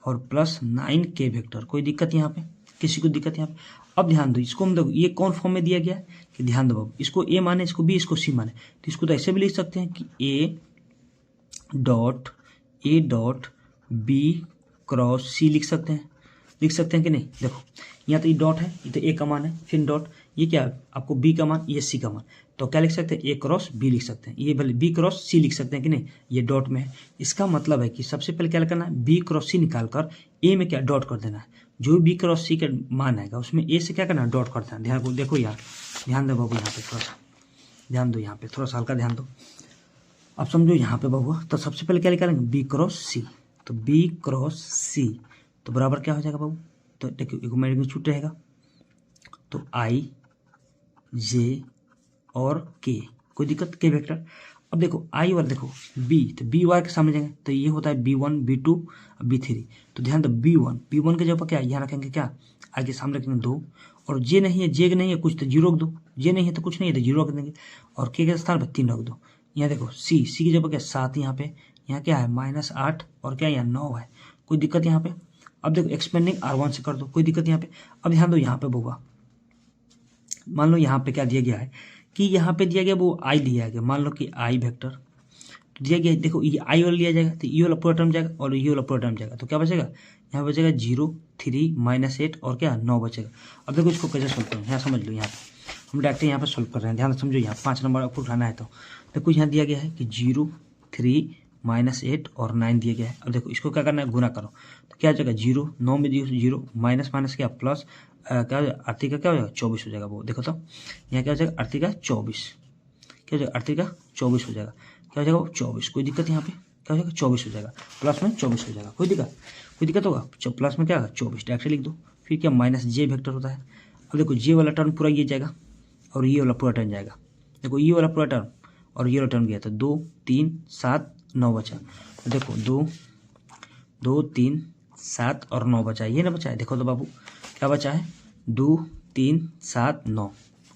और प्लस 9k वेक्टर। कोई दिक्कत यहाँ पे, किसी को दिक्कत यहाँ पे? अब ध्यान दो, इसको हम देखो ये कौन फॉर्म में दिया गया है कि ध्यान दो बाबू, इसको ए माने, इसको बी, इसको सी माने, तो इसको तो ऐसे भी लिख सकते हैं कि ए डॉट बी क्रॉस सी लिख सकते हैं कि नहीं। देखो यहाँ तो ये डॉट है, ये तो ए का मान है, फिर डॉट, ये क्या है आपको बी का मान, ये सी का मान, तो क्या लिख सकते हैं ए क्रॉस बी लिख सकते हैं, ये भले बी क्रॉस सी लिख सकते हैं कि नहीं, ये डॉट में है। इसका मतलब है कि सबसे पहले क्या करना है, बी क्रॉस सी निकाल कर ए में क्या डॉट कर देना है, जो बी क्रॉस सी का मान आएगा उसमें ए से क्या करना है डॉट कर देना। ध्यान को देखो यार, ध्यान दो बाबू, यहाँ पे थोड़ा सा ध्यान दो, यहाँ पे थोड़ा सा हल्का ध्यान दो। अब समझो यहाँ पे बाबू, तो सबसे पहले क्या निकालेंगे बी क्रॉस सी, तो बी क्रॉस सी तो बराबर क्या हो जाएगा बाबू, तो देखिए एक मैग्नीट्यूड छूट रहेगा, तो आई जे और के, कोई दिक्कत के वेक्टर। अब देखो आई और देखो बी, तो बी वाई के सामने जाएंगे तो ये होता है b1 b2 b3, तो ध्यान दो b1 के जगह क्या यहाँ रखेंगे, क्या आई के सामने रखेंगे 2, और जे नहीं है, जे नहीं है कुछ तो 0 रख दो, जे नहीं है तो कुछ नहीं है तो 0 रख देंगे, और के स्थान पर 3 रख दो। यहाँ देखो सी की जगह क्या 7, यहाँ क्या है -8 और क्या यहाँ 9 है, कोई दिक्कत यहाँ पे। अब देखो एक्सपेंडिंग R1 से कर दो, कोई दिक्कत यहाँ पे। अब ध्यान दो यहाँ पे बोगा, मान लो यहाँ पे क्या दिया गया है कि यहाँ पे दिया गया वो आई दिया गया, मान लो कि आई वेक्टर तो दिया गया, देखो ये आई वाला लिया जाएगा तो ये वाला पूरा टर्म जाएगा और ये वाला पूरा टर्म जाएगा, तो क्या बचेगा यहाँ बचेगा 0 3 -8 और क्या 9 बचेगा। अब देखो इसको कैसे सोल्व करें, यहाँ समझ लो, यहाँ पे हम डायरेक्ट यहाँ पे सोल्व कर रहे हैं, ध्यान समझो, यहाँ 5 नंबर आपको उठाना है। तो देखो यहाँ दिया गया है कि 0 3 -8 और 9 दिया गया है। अब देखो इसको क्या करना है, गुना करो, तो क्या हो जाएगा 0 9 में 0 माइनस माइनस क्या प्लस, क्या हो जाएगा अर्थी का क्या हो जाएगा 24 हो जाएगा। वो देखो तो यहाँ क्या हो जाएगा अर्थी का 24, क्या हो जाएगा अर्थी का 24 हो जाएगा, क्या हो जाएगा वो 24, कोई दिक्कत यहाँ पे, क्या हो जाएगा 24 हो जाएगा, प्लस में 24 हो जाएगा, कोई दिक्कत होगा, प्लस में क्या होगा 24 डायरेक्ट लिख दो। फिर क्या माइनस जे वेक्टर होता है। अब देखो जे वाला टर्म पूरा ये जाएगा और ये वाला पूरा टर्म जाएगा, देखो ये वाला पूरा टर्म और ये वाला टर्म गया, तो 2 3 7 9 बचा, तो देखो 2 3 7 और 9 बचा, ये ना बचा है, देखो तो बाबू क्या बचा है 2 3 7 9,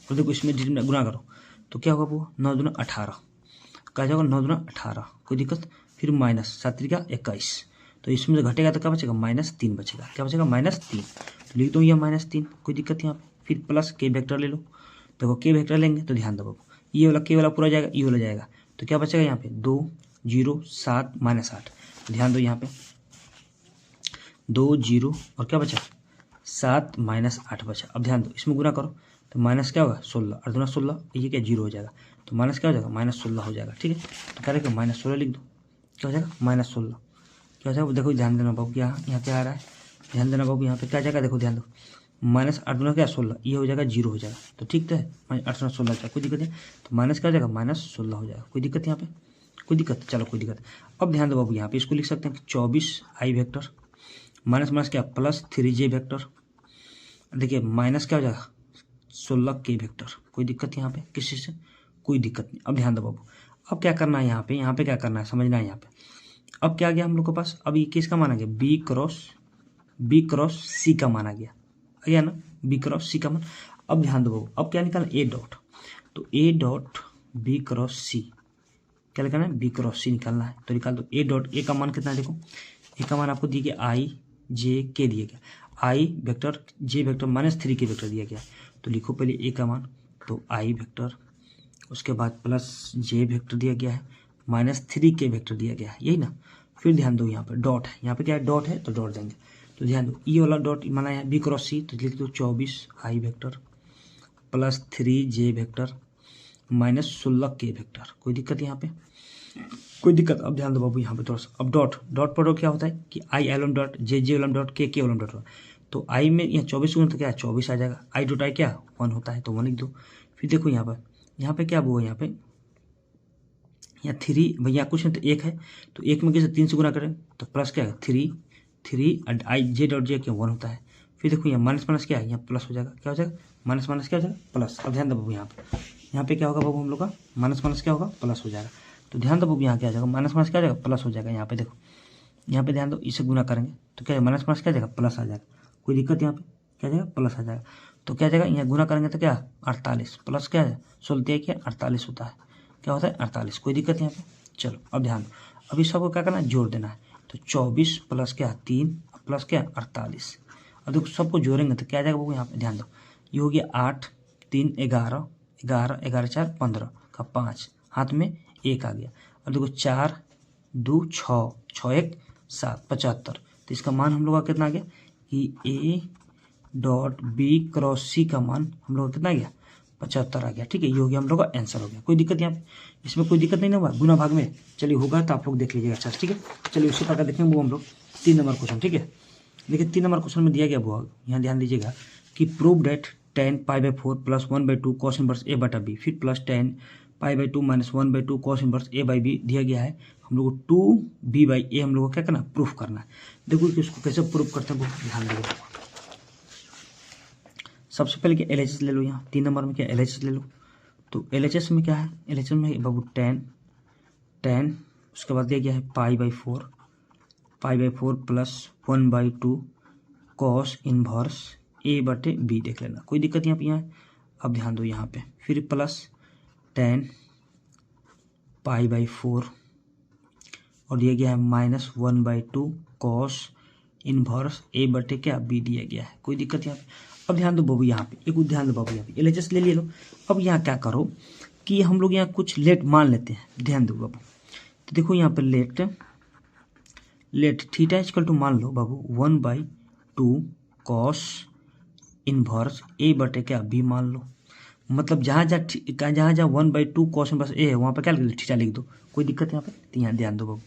तो देखो इसमें गुना करो तो क्या होगा वो 9 दूना 18, क्या जाएगा 9 दूना 18, कोई दिक्कत। फिर माइनस 7 का 21, तो इसमें से घटेगा तो क्या बचेगा -3 बचेगा, क्या बचेगा -3, तो लिख दो ये -3, कोई दिक्कत यहाँ पे। फिर प्लस के वेक्टर ले लो, देखो के वेक्टर लेंगे तो ध्यान दो बाबू ये वाला के वाला पूरा जाएगा, ये वाला जाएगा, तो क्या बचेगा यहाँ पे 2 0 7 -8, तो ध्यान दो यहाँ पे 2 0 और क्या बचा 7 -8 बचा। अब ध्यान दो इसमें गुना करो तो माइनस क्या होगा 16 और दूना 16, ये क्या 0 हो जाएगा, तो माइनस क्या हो जाएगा -16 हो जाएगा, ठीक है। तो क्या रहेगा -16 लिख दो, क्या हो जाएगा -16, क्या हो जाएगा देखो ध्यान देना बाबू, यहाँ क्या आ रहा है, ध्यान देना बाबू, यहाँ पे क्या जाएगा देखो ध्यान दो -8 दूना क्या 16, ये हो जाएगा 0 हो जाएगा, तो ठीक है -8 16 हो जाएगा, कोई दिक्कत है। तो माइनस क्या हो जाएगा -16 हो जाएगा, कोई दिक्कत यहाँ पे, कोई दिक्कत, चलो कोई दिक्कत। अब ध्यान दो बाबू यहाँ पे इसको लिख सकते हैं 24 आई वेक्टर माइनस माइनस क्या प्लस 3j वेक्टर, देखिए माइनस क्या हो जाएगा 16 के वेक्टर, कोई दिक्कत यहाँ पे किसी से, कोई दिक्कत नहीं। अब ध्यान दो बाबू, अब क्या करना है यहाँ पे क्या करना है समझना है यहाँ पे। अब क्या गया हम लोग के पास, अब ये किसका माना गया बी क्रॉस सी का माना गया ना, बी क्रॉस सी का मान। अब ध्यान दो बाबू, अब क्या निकालना ए डॉट, तो ए डॉट बी क्रॉस सी, क्या निकालना है बी क्रॉस सी निकालना है, तो निकाल दो ए डॉट, ए का मान कितना है देखो, ए का मान आपको दिया गया आई जे के दिया गया, आई वेक्टर जे वेक्टर -3 के वेक्टर दिया गया, तो लिखो पहले ए का मान, तो आई वेक्टर उसके बाद प्लस जे वेक्टर दिया गया है -3 के वेक्टर दिया गया है, यही ना। फिर ध्यान दो यहाँ पे डॉट है, यहाँ पे क्या है डॉट है तो डॉट देंगे, तो ध्यान दो ये वाला डॉट माना है बी क्रॉस सी, तो लिख दो 24 आई वेक्टर प्लस 3j वेक्टर -16 के वेक्टर, कोई दिक्कत यहाँ पे, कोई दिक्कत। अब ध्यान दो बाबू यहाँ पे थोड़ा सा, अब डॉट पढ़ो क्या होता है कि आई एलम डॉट जे एलम डॉट के एलम डॉट, तो आई में यहाँ 24 गुना तो क्या 24 आ जाएगा, आई डॉट आई क्या 1 होता है तो 1 लिख दो। फिर देखो यहाँ पे क्या हुआ, यहाँ 3 भैया कुछ नहीं तो 1 है, तो 1 में कैसे 3 से गुना करें तो प्लस क्या है 3 आई जे डॉट जे क्या 1 होता है। फिर देखो यहाँ माइनस क्या है यहाँ प्लस हो जाएगा, क्या हो जाएगा माइनस क्या हो जाएगा प्लस। अब ध्यान दो बाबू यहाँ पे क्या होगा बाबू हम लोग का माइनस क्या होगा प्लस हो जाएगा, तो ध्यान दो बाबू यहाँ क्या आ जाएगा माइनस क्या हो जाएगा प्लस हो जाएगा। यहाँ पे देखो यहाँ पे ध्यान दो, इसे गुना करेंगे तो क्या माइनस माइनस क्या जाएगा, प्लस आ जाएगा। कोई दिक्कत यहाँ पे, क्या जाएगा, प्लस आ जाएगा। तो क्या जाएगा, यहाँ गुना करेंगे तो क्या 48 प्लस क्या है 16 क्या 48 होता है, क्या होता है 48। कोई दिक्कत यहाँ पे। चलो अब ध्यान दो, अभी सबको क्या करना है, जोड़ देना है। तो 24 प्लस क्या 3 प्लस क्या 48। अब देखो सबको जोड़ेंगे तो क्या जाएगा वो, यहाँ पे ध्यान दो, ये हो गया 8 3 11 11 11 4 15 का 5, हाथ में 1 आ गया। अब देखो 4 2 6 6 1 7 75। तो इसका मान हम लोग का कितना आ गया कि ए डॉट बी क्रॉस सी का मान हम लोग का कितना आ गया 75 आ गया। ठीक है, ये हो गया हम लोग का आंसर हो गया। कोई दिक्कत यहाँ पे, इसमें कोई दिक्कत नहीं ना हुआ गुना भाग में। चलिए होगा तो आप लोग देख लीजिएगा अच्छा से। ठीक है, चलिए उसी प्रकार देखेंगे वो हम लोग 3 नंबर क्वेश्चन। ठीक है, देखिए 3 नंबर क्वेश्चन में दिया गया वो, यहाँ ध्यान दीजिएगा कि prove that tan π/4 plus 1/2 cos inverse a बटा b, फिर plus tan π/2 minus 1/2 cos inverse a/b दिया गया है। हम लोग को 2b/a हम लोग को क्या करना, प्रूफ करना है। देखो कि उसको कैसे प्रूफ करते हैं वो ध्यान दीजिएगा। सबसे पहले क्या LHS ले लो, यहाँ 3 नंबर में क्या LHS ले लो। तो LHS में क्या है, LHS में बाबू tan उसके बाद दिया गया है π/4 प्लस 1/2 cos इनवर्स a/b देख लेना। कोई दिक्कत यहाँ पे, यहाँ अब ध्यान दो यहाँ पे, फिर प्लस tan π/4 और दिया गया है माइनस 1/2 cos इनवर्स a/b दिया गया है। कोई दिक्कत यहाँ पे। अब ध्यान दो बाबू यहाँ पे, एक ध्यान दो बाबू यहाँ पे LHS ले लो। अब यहाँ क्या करो कि हम लोग यहाँ कुछ लेट मान लेते हैं, ध्यान दो बाबू। तो देखो यहाँ पे लेट थीटा इक्वल टू मान लो बाबू 1/2 cos इनवर्स a/b मान लो। मतलब जहाँ 1/2 cos इनवर्स a है वहाँ पर क्या थीटा लिख दो। कोई दिक्कत यहाँ पे, तो यहाँ ध्यान दो बाबू,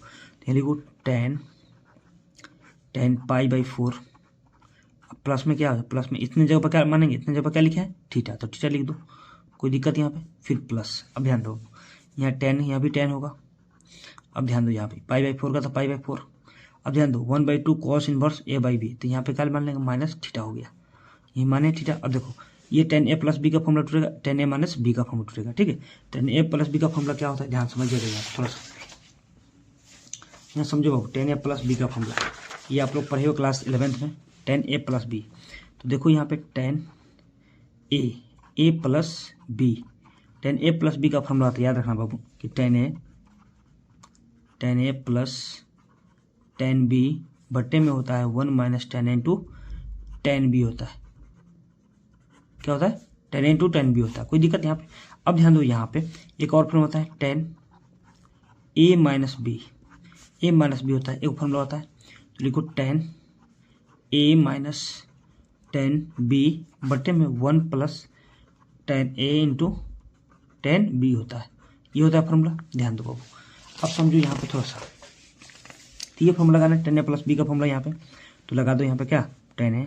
तो लिखो tan π/4 प्लस में क्या है, प्लस में इतने जगह पर क्या मानेंगे, इतने जगह पर क्या लिखा है थीटा, तो थीटा लिख दो। कोई दिक्कत यहाँ पे, फिर प्लस। अब ध्यान दो यहाँ tan, यहाँ भी tan होगा। अब ध्यान दो यहाँ पे π/4 का तो π/4। अब ध्यान दो 1/2 cos इनवर्स a/b, तो यहाँ पे क्या मान लेंगे माइनस थीटा हो गया, ये माने थीटा। अब देखो ये tan a प्लस बी का फॉर्मूला टूटेगा, tan a माइनस बी का फॉर्मूला टूटेगा। ठीक है, tan a प्लस बी का फॉर्मूला क्या होता है, ध्यान समझिएगा यहाँ थोड़ा सा, यहाँ समझो बाबू tan a प्लस बी का फॉर्मूला, ये आप लोग पढ़े हो क्लास 11th में, tan a प्लस बी। तो देखो यहाँ पे tan a plus b, tan a plus b का फॉर्मूला आता है, याद रखना बाबू कि tan a plus tan b बट्टे में होता है 1 minus tan a into tan b होता है। क्या होता है, tan a into tan b होता है। कोई दिक्कत यहाँ पे। अब ध्यान दो यहाँ पे एक और फॉर्मूला होता है tan a minus b, a minus b होता है, एक फॉर्मूला होता है। तो लिखो tan a minus tan b बट्टे में 1 plus tan a into tan b होता है, ये होता है फॉर्मूला। ध्यान दो बाबू, अब समझो यहाँ पे थोड़ा सा, तो ये फॉर्मूला लगाना है tan a प्लस बी का फॉर्मूला यहाँ पे, तो लगा दो यहाँ पे क्या tan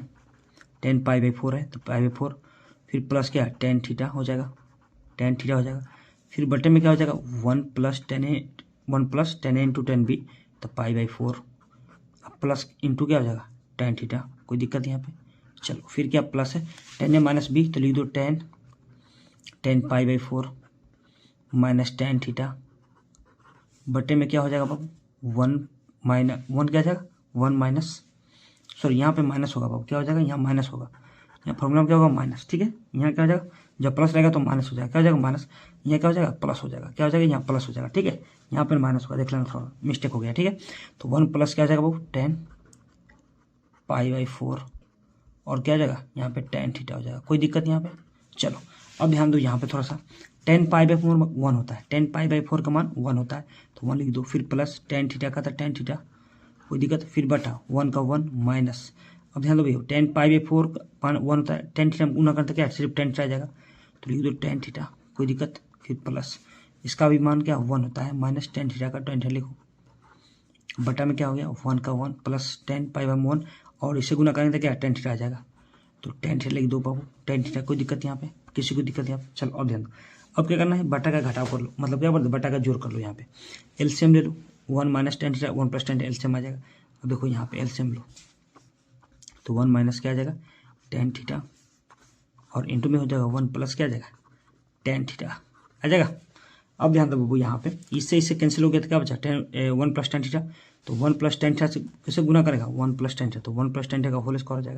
π/4 है तो π/4, फिर प्लस क्या tan थीटा हो जाएगा, tan थीटा हो जाएगा, फिर बटे में क्या हो जाएगा 1 plus tan a into tan b, तो π/4, अब प्लस इंटू क्या हो जाएगा tan थीटा। कोई दिक्कत यहाँ पे। चलो फिर क्या प्लस है tan a माइनस बी, तो लिख दो tan π/4 माइनस tan थीटा बटे में क्या हो जाएगा बाबू 1 क्या हो जाएगा 1 माइनस, सॉरी यहाँ पे माइनस होगा बाबू, क्या हो जाएगा यहाँ माइनस होगा, यहाँ फॉर्मूला में क्या होगा माइनस। ठीक है, यहाँ क्या हो जाएगा जब प्लस रहेगा तो माइनस हो जाएगा, क्या हो जाएगा माइनस, यहाँ क्या हो जाएगा प्लस हो जाएगा, क्या हो जाएगा यहाँ प्लस हो जाएगा। ठीक है, यहाँ पर माइनस होगा, देख लेना थोड़ा मिस्टेक हो गया। ठीक है, तो 1 प्लस क्या हो जाएगा बाबू tan π/4 और क्या हो जाएगा यहाँ पे tan थीटा हो जाएगा। कोई दिक्कत यहाँ पे। चलो अब ध्यान दो यहाँ पे थोड़ा सा, tan π/4 1 होता है, tan π/4 का मान 1 होता है तो 1 लिख दो, फिर प्लस tan थीटा का था tan थीटा, कोई दिक्कत, फिर बटा 1 का 1 माइनस। अब ध्यान दो भैया tan π/4 का 1 होता है, tan थीटा गुना करते क्या सिर्फ tan थीटा आ जाएगा, तो लिख दो tan थीटा, कोई दिक्कत, फिर प्लस इसका भी मान क्या 1 होता है माइनस tan थीटा का tan थीटा लिखो, बटा में क्या हो गया 1 का 1 प्लस tan π/1 और इसे गुना करेंगे तो क्या tan थीटा आ जाएगा, तो tan थीटा लिख दो बाबू tan थीटा। कोई दिक्कत यहाँ पे, किसी को दिक्कत यहाँ पे। चलो अब ध्यान दो, अब क्या करना है बटा का घटाव कर लो, मतलब क्या बोलते बटा का जोड़ कर लो। यहाँ पे एलसीएम ले लो, 1 minus tan theta 1 plus tan LCM आ जाएगा। अब देखो यहाँ पे एलसीएम लो तो 1 माइनस क्या आ जाएगा tan थीटा और इंटू में हो जाएगा 1 प्लस क्या आ जाएगा tan थीटा आ जाएगा। अब ध्यान दो बाबू यहाँ पे इससे इससे कैंसिल हो गया तो क्या बचा 1 + tan थीटा। तो 1 + tan थीटा से कैसे गुना करेगा 1 + tan थीटा, तो 1 + tan थीटा का होल स्क्वायर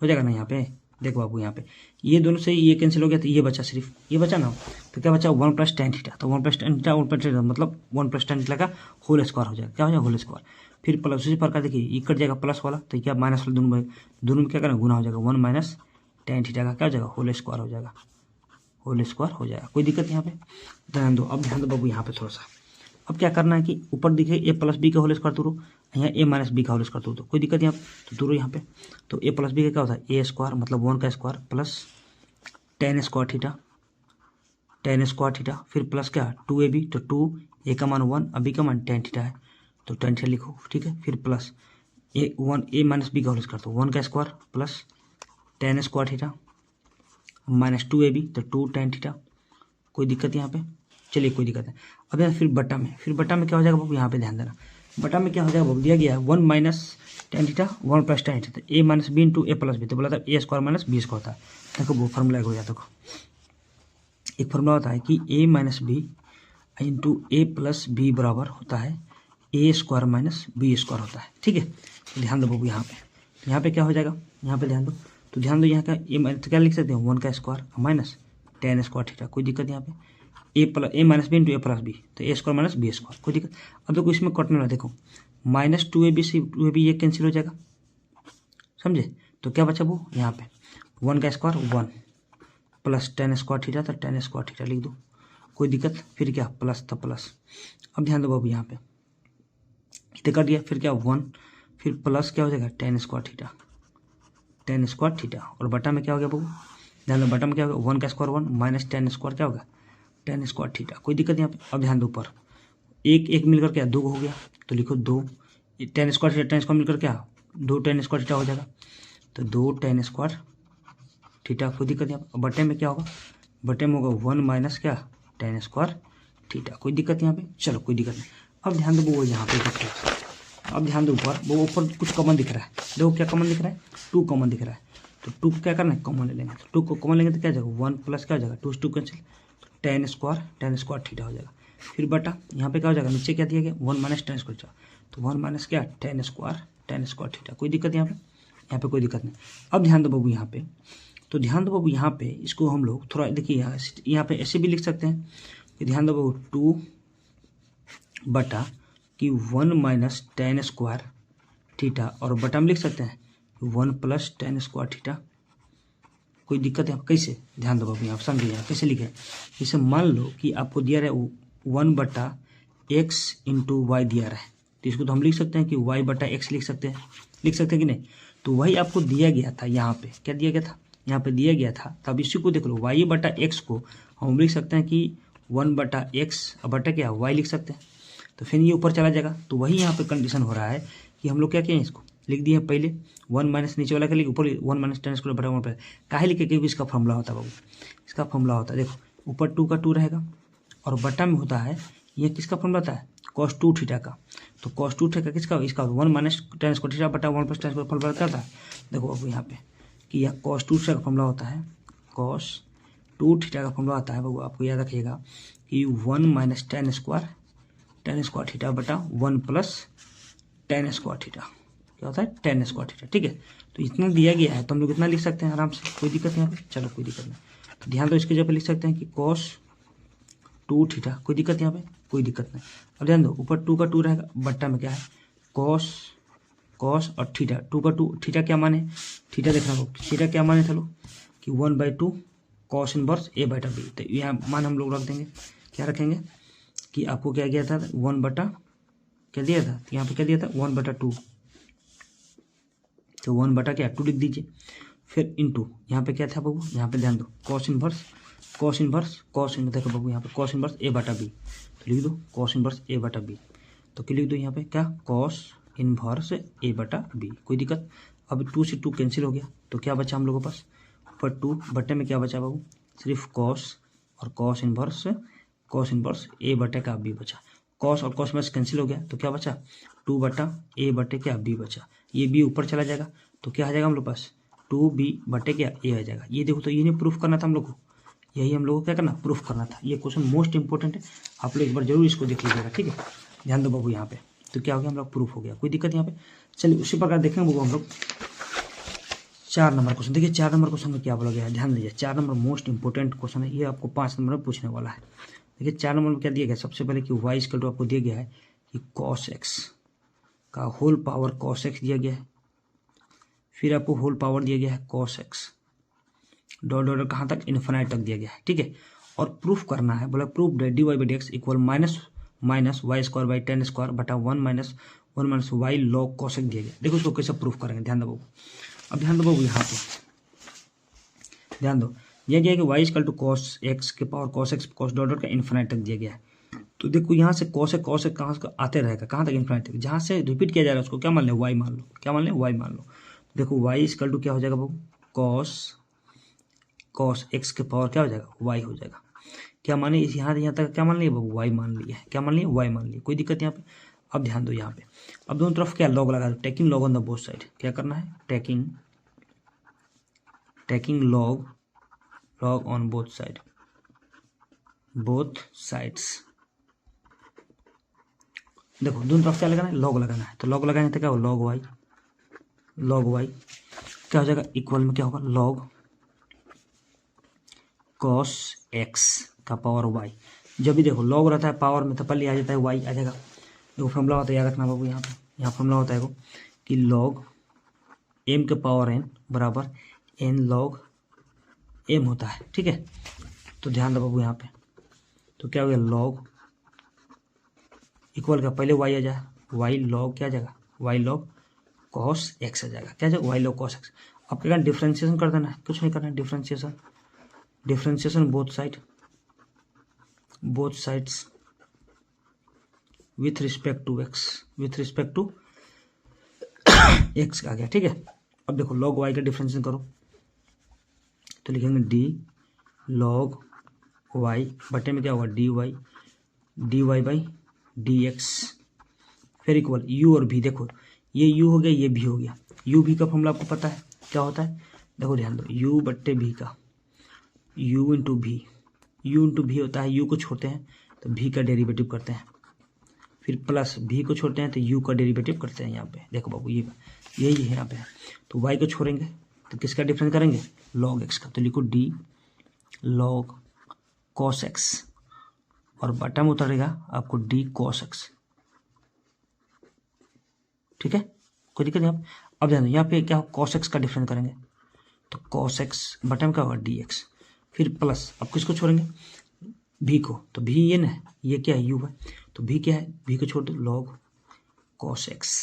हो जाएगा ना यहाँ पे। देखो बाबू यहाँ पे ये दोनों से ये कैंसिल हो गया तो ये बचा, सिर्फ ये बचा ना, तो क्या बचा 1 + tan थीटा। तो 1 + tan थीटा 1 + tan मतलब 1 + tan थीटा का होल स्क्वायर हो जाएगा। क्या हो जाएगा होल स्क्वायर। फिर प्लस उसी प्रकार देखिए ये कट जाएगा प्लस वाला, तो क्या माइनस वाला दोनों में क्या करना गुना हो जाएगा 1 - tan थीटा का क्या हो जाएगा होल स्क्वायर हो जाएगा, होल स्क्वायर हो जाएगा। कोई दिक्कत यहाँ पे ध्यान दो। अब ध्यान दो बाबू यहाँ पे थोड़ा सा, अब क्या करना है कि ऊपर दिखे a + b का होल स्क्वायर तोड़ो, यहाँ a - b का होल स्क्वायर तोड़ो, कोई दिक्कत यहाँ पे तो तोड़ो यहाँ पे। तो a + b का क्या होता है a स्क्वायर मतलब 1 का square plus tan square theta, फिर प्लस क्या 2ab, तो 2 a का मान 1 और b का मान tan थीटा है, तो tan थीटा लिखो, ठीक है। फिर प्लस a - b का होल स्क्वायर, तो 1 का square plus tan square theta minus 2ab, तो 2 tan थीटा। कोई दिक्कत यहाँ पे, चलिए कोई दिक्कत नहीं। अब यहाँ फिर बटा में क्या हो जाएगा बाबू यहाँ पे ध्यान देना, बटा में क्या हो जाएगा बाबू दिया गया है 1 - tan theta 1 + tan theta, a - b × a + b, तो बोला था a स्क्वायर - b स्क्वायर होता है। देखो वो फॉर्मूला हो जाता है, एक फॉर्मूला होता है कि a - b × a + b बराबर होता है a स्क्वायर - b स्क्वायर होता है, ठीक है। तो ध्यान दो बाबू यहाँ पे क्या हो जाएगा, यहाँ पे ध्यान दो, तो ध्यान दो यहाँ का तो क्या लिख सकते हैं 1 का square minus tan square theta. कोई दिक्कत यहाँ पे a - b × a + b, तो a स्क्वायर - b स्क्वायर, कोई दिक्कत। अब देखो इसमें कटने वाला देखो -2ab से 2ab ये कैंसिल हो जाएगा, समझे। तो क्या बचा वो यहाँ पे 1 का square 1 plus tan square theta, तो tan स्क्वायर थीटा लिख दो, कोई दिक्कत। फिर क्या प्लस, तो प्लस। अब ध्यान दो बाबू यहाँ पे इतना कर दिया, फिर क्या 1, फिर प्लस क्या हो जाएगा tan स्क्वायर थीटा, और बटा में क्या हो गया बाबू ध्यान दो, बटा में क्या होगा 1 का स्क्वायर 1 माइनस tan स्क्वायर क्या होगा tan स्क्वायर थीटा। कोई दिक्कत यहाँ पे। अब ध्यान दो ऊपर एक मिलकर क्या 2 हो गया, तो लिखो 2 tan square theta, tan square मिलकर क्या 2 tan स्क्वायर थीटा हो जाएगा, तो 2 tan स्क्वायर थीटा। कोई दिक्कत यहाँ पे। बटे में क्या होगा, बटे में होगा 1 माइनस क्या tan स्क्वायर थीटा। कोई दिक्कत यहाँ पे, चलो कोई दिक्कत नहीं। अब ध्यान दो वो यहाँ पे देखो, अब ध्यान दो ऊपर कुछ कॉमन दिख रहा है, देखो क्या कॉमन दिख रहा है 2 कॉमन दिख रहा है, तो 2 को क्या करना है कॉमन ले लेंगे, तो 2 को कॉमन लेंगे तो क्या हो जाएगा 1 प्लस क्या हो जाएगा 2 से 2 कैंसिल, तो tan स्क्वायर थीटा हो जाएगा। फिर बटा यहाँ पे क्या हो जाएगा नीचे क्या दिया गया 1 माइनस tan स्क्वायर थीटा, तो 1 माइनस क्या tan स्क्वायर थीटा। कोई दिक्कत यहाँ पे कोई दिक्कत नहीं। अब ध्यान दो बाबू यहाँ पे, तो ध्यान दो बाबू यहाँ पे इसको हम लोग थोड़ा देखिए यहाँ पे ऐसे भी लिख सकते हैं कि ध्यान दो बाबू 2 बटा कि 1 माइनस tan स्क्वायर थीटा, और बटा में लिख सकते हैं 1 प्लस tan स्क्वायर थीटा। कोई दिक्कत है कैसे, ध्यान दो बाबू यहाँ समझिए यहाँ कैसे लिखे। जैसे मान लो कि आपको दिया रहा है 1 बटा x × y दिया रहा है, तो इसको तो हम लिख सकते हैं कि y बटा x लिख सकते हैं कि नहीं। तो वही आपको दिया गया था यहाँ पे, क्या दिया गया था यहाँ पे दिया गया था, तब इसी को देख लो y बटा x को हम लिख सकते हैं कि 1 बटा x बटा क्या y लिख सकते हैं, तो फिर ये ऊपर चला जाएगा। तो वही यहाँ पे कंडीशन हो रहा है कि हम लोग क्या किए इसको लिख दिए पहले 1 माइनस नीचे वाला का लिख ऊपर 1 माइनस tan स्क्वायर बटा 1 पर काहे लिखे, क्योंकि इसका फॉर्मूला होता है बाबू, इसका फॉर्मूला होता है देखो ऊपर 2 का 2 रहेगा और बटा में होता है ये किसका फॉर्मूला होता है cos 2 थीटा का, तो cos 2 थीटा किसका इसका 1 माइनस tan स्क्वायर थीटा बटा 1 प्लस tan स्क्वायर फॉर्मूला क्या होता है। देखो बाबू यहाँ पे कि यह cos 2 थीटा का फॉर्मूला होता है, cos 2 थीटा का फॉर्मूला आता है बाबू, आपको याद रखिएगा कि 1 माइनस tan स्क्वायर थीटा बटा 1 प्लस tan स्क्वायर थीटा, क्या होता है tan स्क्वायर थीटा, ठीक है। तो इतना दिया गया है तो हम लोग इतना लिख सकते हैं आराम से, कोई दिक्कत नहीं यहाँ पे, चलो कोई दिक्कत नहीं। तो ध्यान दो इसके जगह पे लिख सकते हैं कि cos 2 थीटा, कोई दिक्कत यहाँ पे कोई दिक्कत नहीं। अब ध्यान दो ऊपर 2 का 2 रहेगा, बट्टा में क्या है cos और थीटा, 2 का 2 थीटा क्या माने थीटा देखना हो, थीटा क्या माने चलो कि 1/2 cos इनवर्स a बटा b, तो यहाँ मान हम लोग रख देंगे, क्या रखेंगे कि आपको क्या दिया था 1 बटा क्या दिया था, यहाँ पे क्या दिया था 1/2, तो 1 बटा क्या 2 लिख दीजिए, फिर इंटू यहाँ पे क्या था बाबू, यहाँ पे ध्यान दो cos इनवर्स देखो बाबू यहाँ पे cos इनवर्स a बटा b, तो लिख दो cos इनवर्स a बटा b, तो क्या लिख दो यहाँ पे क्या cos इनवर्स a बटा b। कोई दिक्कत। अब 2 से 2 कैंसिल हो गया, तो क्या बचा हम लोगों के पास ऊपर 2 बटे में क्या बचा बाबू सिर्फ cos और cos इनवर्स a बटे का b बचा, cos और cos में कैंसिल हो गया, तो क्या बचा 2 बटा a बटे क्या b बचा, ये b ऊपर चला जाएगा, तो क्या आ जाएगा हम लोग पास 2b बटे क्या a आ जाएगा। ये देखो तो ये नहीं प्रूफ करना था हम लोग को, यही हम लोगों को क्या करना, प्रूफ करना था। ये क्वेश्चन मोस्ट इंपॉर्टेंट है, आप लोग एक बार जरूर इसको देख लीजिएगा, ठीक है। ध्यान दो बाबू यहाँ पे, तो क्या हो गया, हम लोग प्रूफ हो गया, कोई दिक्कत यहाँ पे। चलिए उसी प्रकार देखेंगे बाबू हम लोग 4 नंबर क्वेश्चन। देखिए 4 नंबर क्वेश्चन में क्या बोला गया है, ध्यान दीजिए। 4 नंबर मोस्ट इंपॉर्टेंट क्वेश्चन है, ये आपको 5 नंबर में पूछने वाला है। देखिए 4 नंबर में क्या दिया गया, सबसे पहले कि y इक्वल टू आपको दिया गया है कि cos x का होल पावर cos x दिया गया है, फिर आपको होल पावर दिया गया है cos x डॉट डॉट कहाँ तक, इन्फिनाइट तक दिया गया है, ठीक है। और प्रूफ करना है, बोला proof that dy by d x equal minus y square by tan square बटा 1 minus y log cos x दिया गया। देखो उसको कैसे प्रूफ करेंगे, ध्यान दो बाबू। अब ध्यान दो बाबू यहाँ पे, ध्यान दो, यह दिया कि y equal to cos x के power cos x cos dot dot का इन्फिनाइट तक दिया गया है। तो देखो यहाँ से cos x कहाँ से आते रहेगा, कहाँ तक, इन्फिनाइट तक। जहाँ से रिपीट किया जा रहा है उसको क्या मान लें, y मान लो, क्या मान लें, y मान लो। देखो y इक्वल टू क्या हो जाएगा बाबू, cos x के पावर क्या हो जाएगा, y हो जाएगा। क्या माने, यहाँ तक क्या मान लिया बाबू, y मान लिया है, क्या मान लिया, y मान लिया, कोई दिक्कत यहाँ पे। अब ध्यान दो यहाँ पे, अब दोनों तरफ क्या लॉग लगा दो, taking log on the both side. क्या करना है, taking log on both sides. देखो दोनों तरफ क्या लगाना है, लॉग लगाना है। तो लॉग लगाने तो क्या हो, लॉग वाई क्या हो जाएगा, इक्वल में क्या होगा, लॉग cos x का पावर y। जब भी देखो लॉग रहता है पावर में तो पहले आ जाता है y आ जाएगा। देखो फॉर्मूला होता है, याद रखना बाबू, यहाँ फॉर्मूला होता है कि लॉग m के पावर n बराबर n लॉग m होता है, ठीक है। तो ध्यान दो बाबू यहाँ पे, तो क्या हो गया, लॉग इक्वल का पहले y आ जाए, y लॉग क्या आ जाएगा, y लॉग cos x आ जाएगा, क्या आ जाएगा, y लॉग cos x। अब क्या करना, डिफ्रेंशिएशन कर देना है, कुछ नहीं करना है, differentiation both sides with respect to x आ गया, ठीक है। अब देखो log y का डिफ्रेंशिएशन करो, तो लिखेंगे डी log y बटे में क्या होगा, dy बाई डी एक्स, फिर इक्वल u और v। देखो ये u हो गया, ये v हो गया। u v का फॉर्मूला आपको पता है क्या होता है, देखो ध्यान दो, u बट्टे v का u इंटू भी होता है, u को छोड़ते हैं तो v का डेरिवेटिव करते हैं, फिर प्लस v को छोड़ते हैं तो u का डेरिवेटिव करते हैं। यहाँ पे देखो बाबू यही है यहाँ पे, तो y को छोड़ेंगे तो किसका डिफरेंस करेंगे, log x का। तो लिखो d log cos x और बटा में उतरेगा आपको d cos x, ठीक है, कोई दिक्कत यहाँ पे। अब ध्यान दो यहाँ पे क्या हो, cos x का डिफरेंस करेंगे तो cos x बटा में क्या होगा, dx, फिर प्लस, अब किसको छोड़ेंगे, v को, तो v ये ना, ये क्या है, u है, तो v क्या है, v को छोड़ दो, log cos x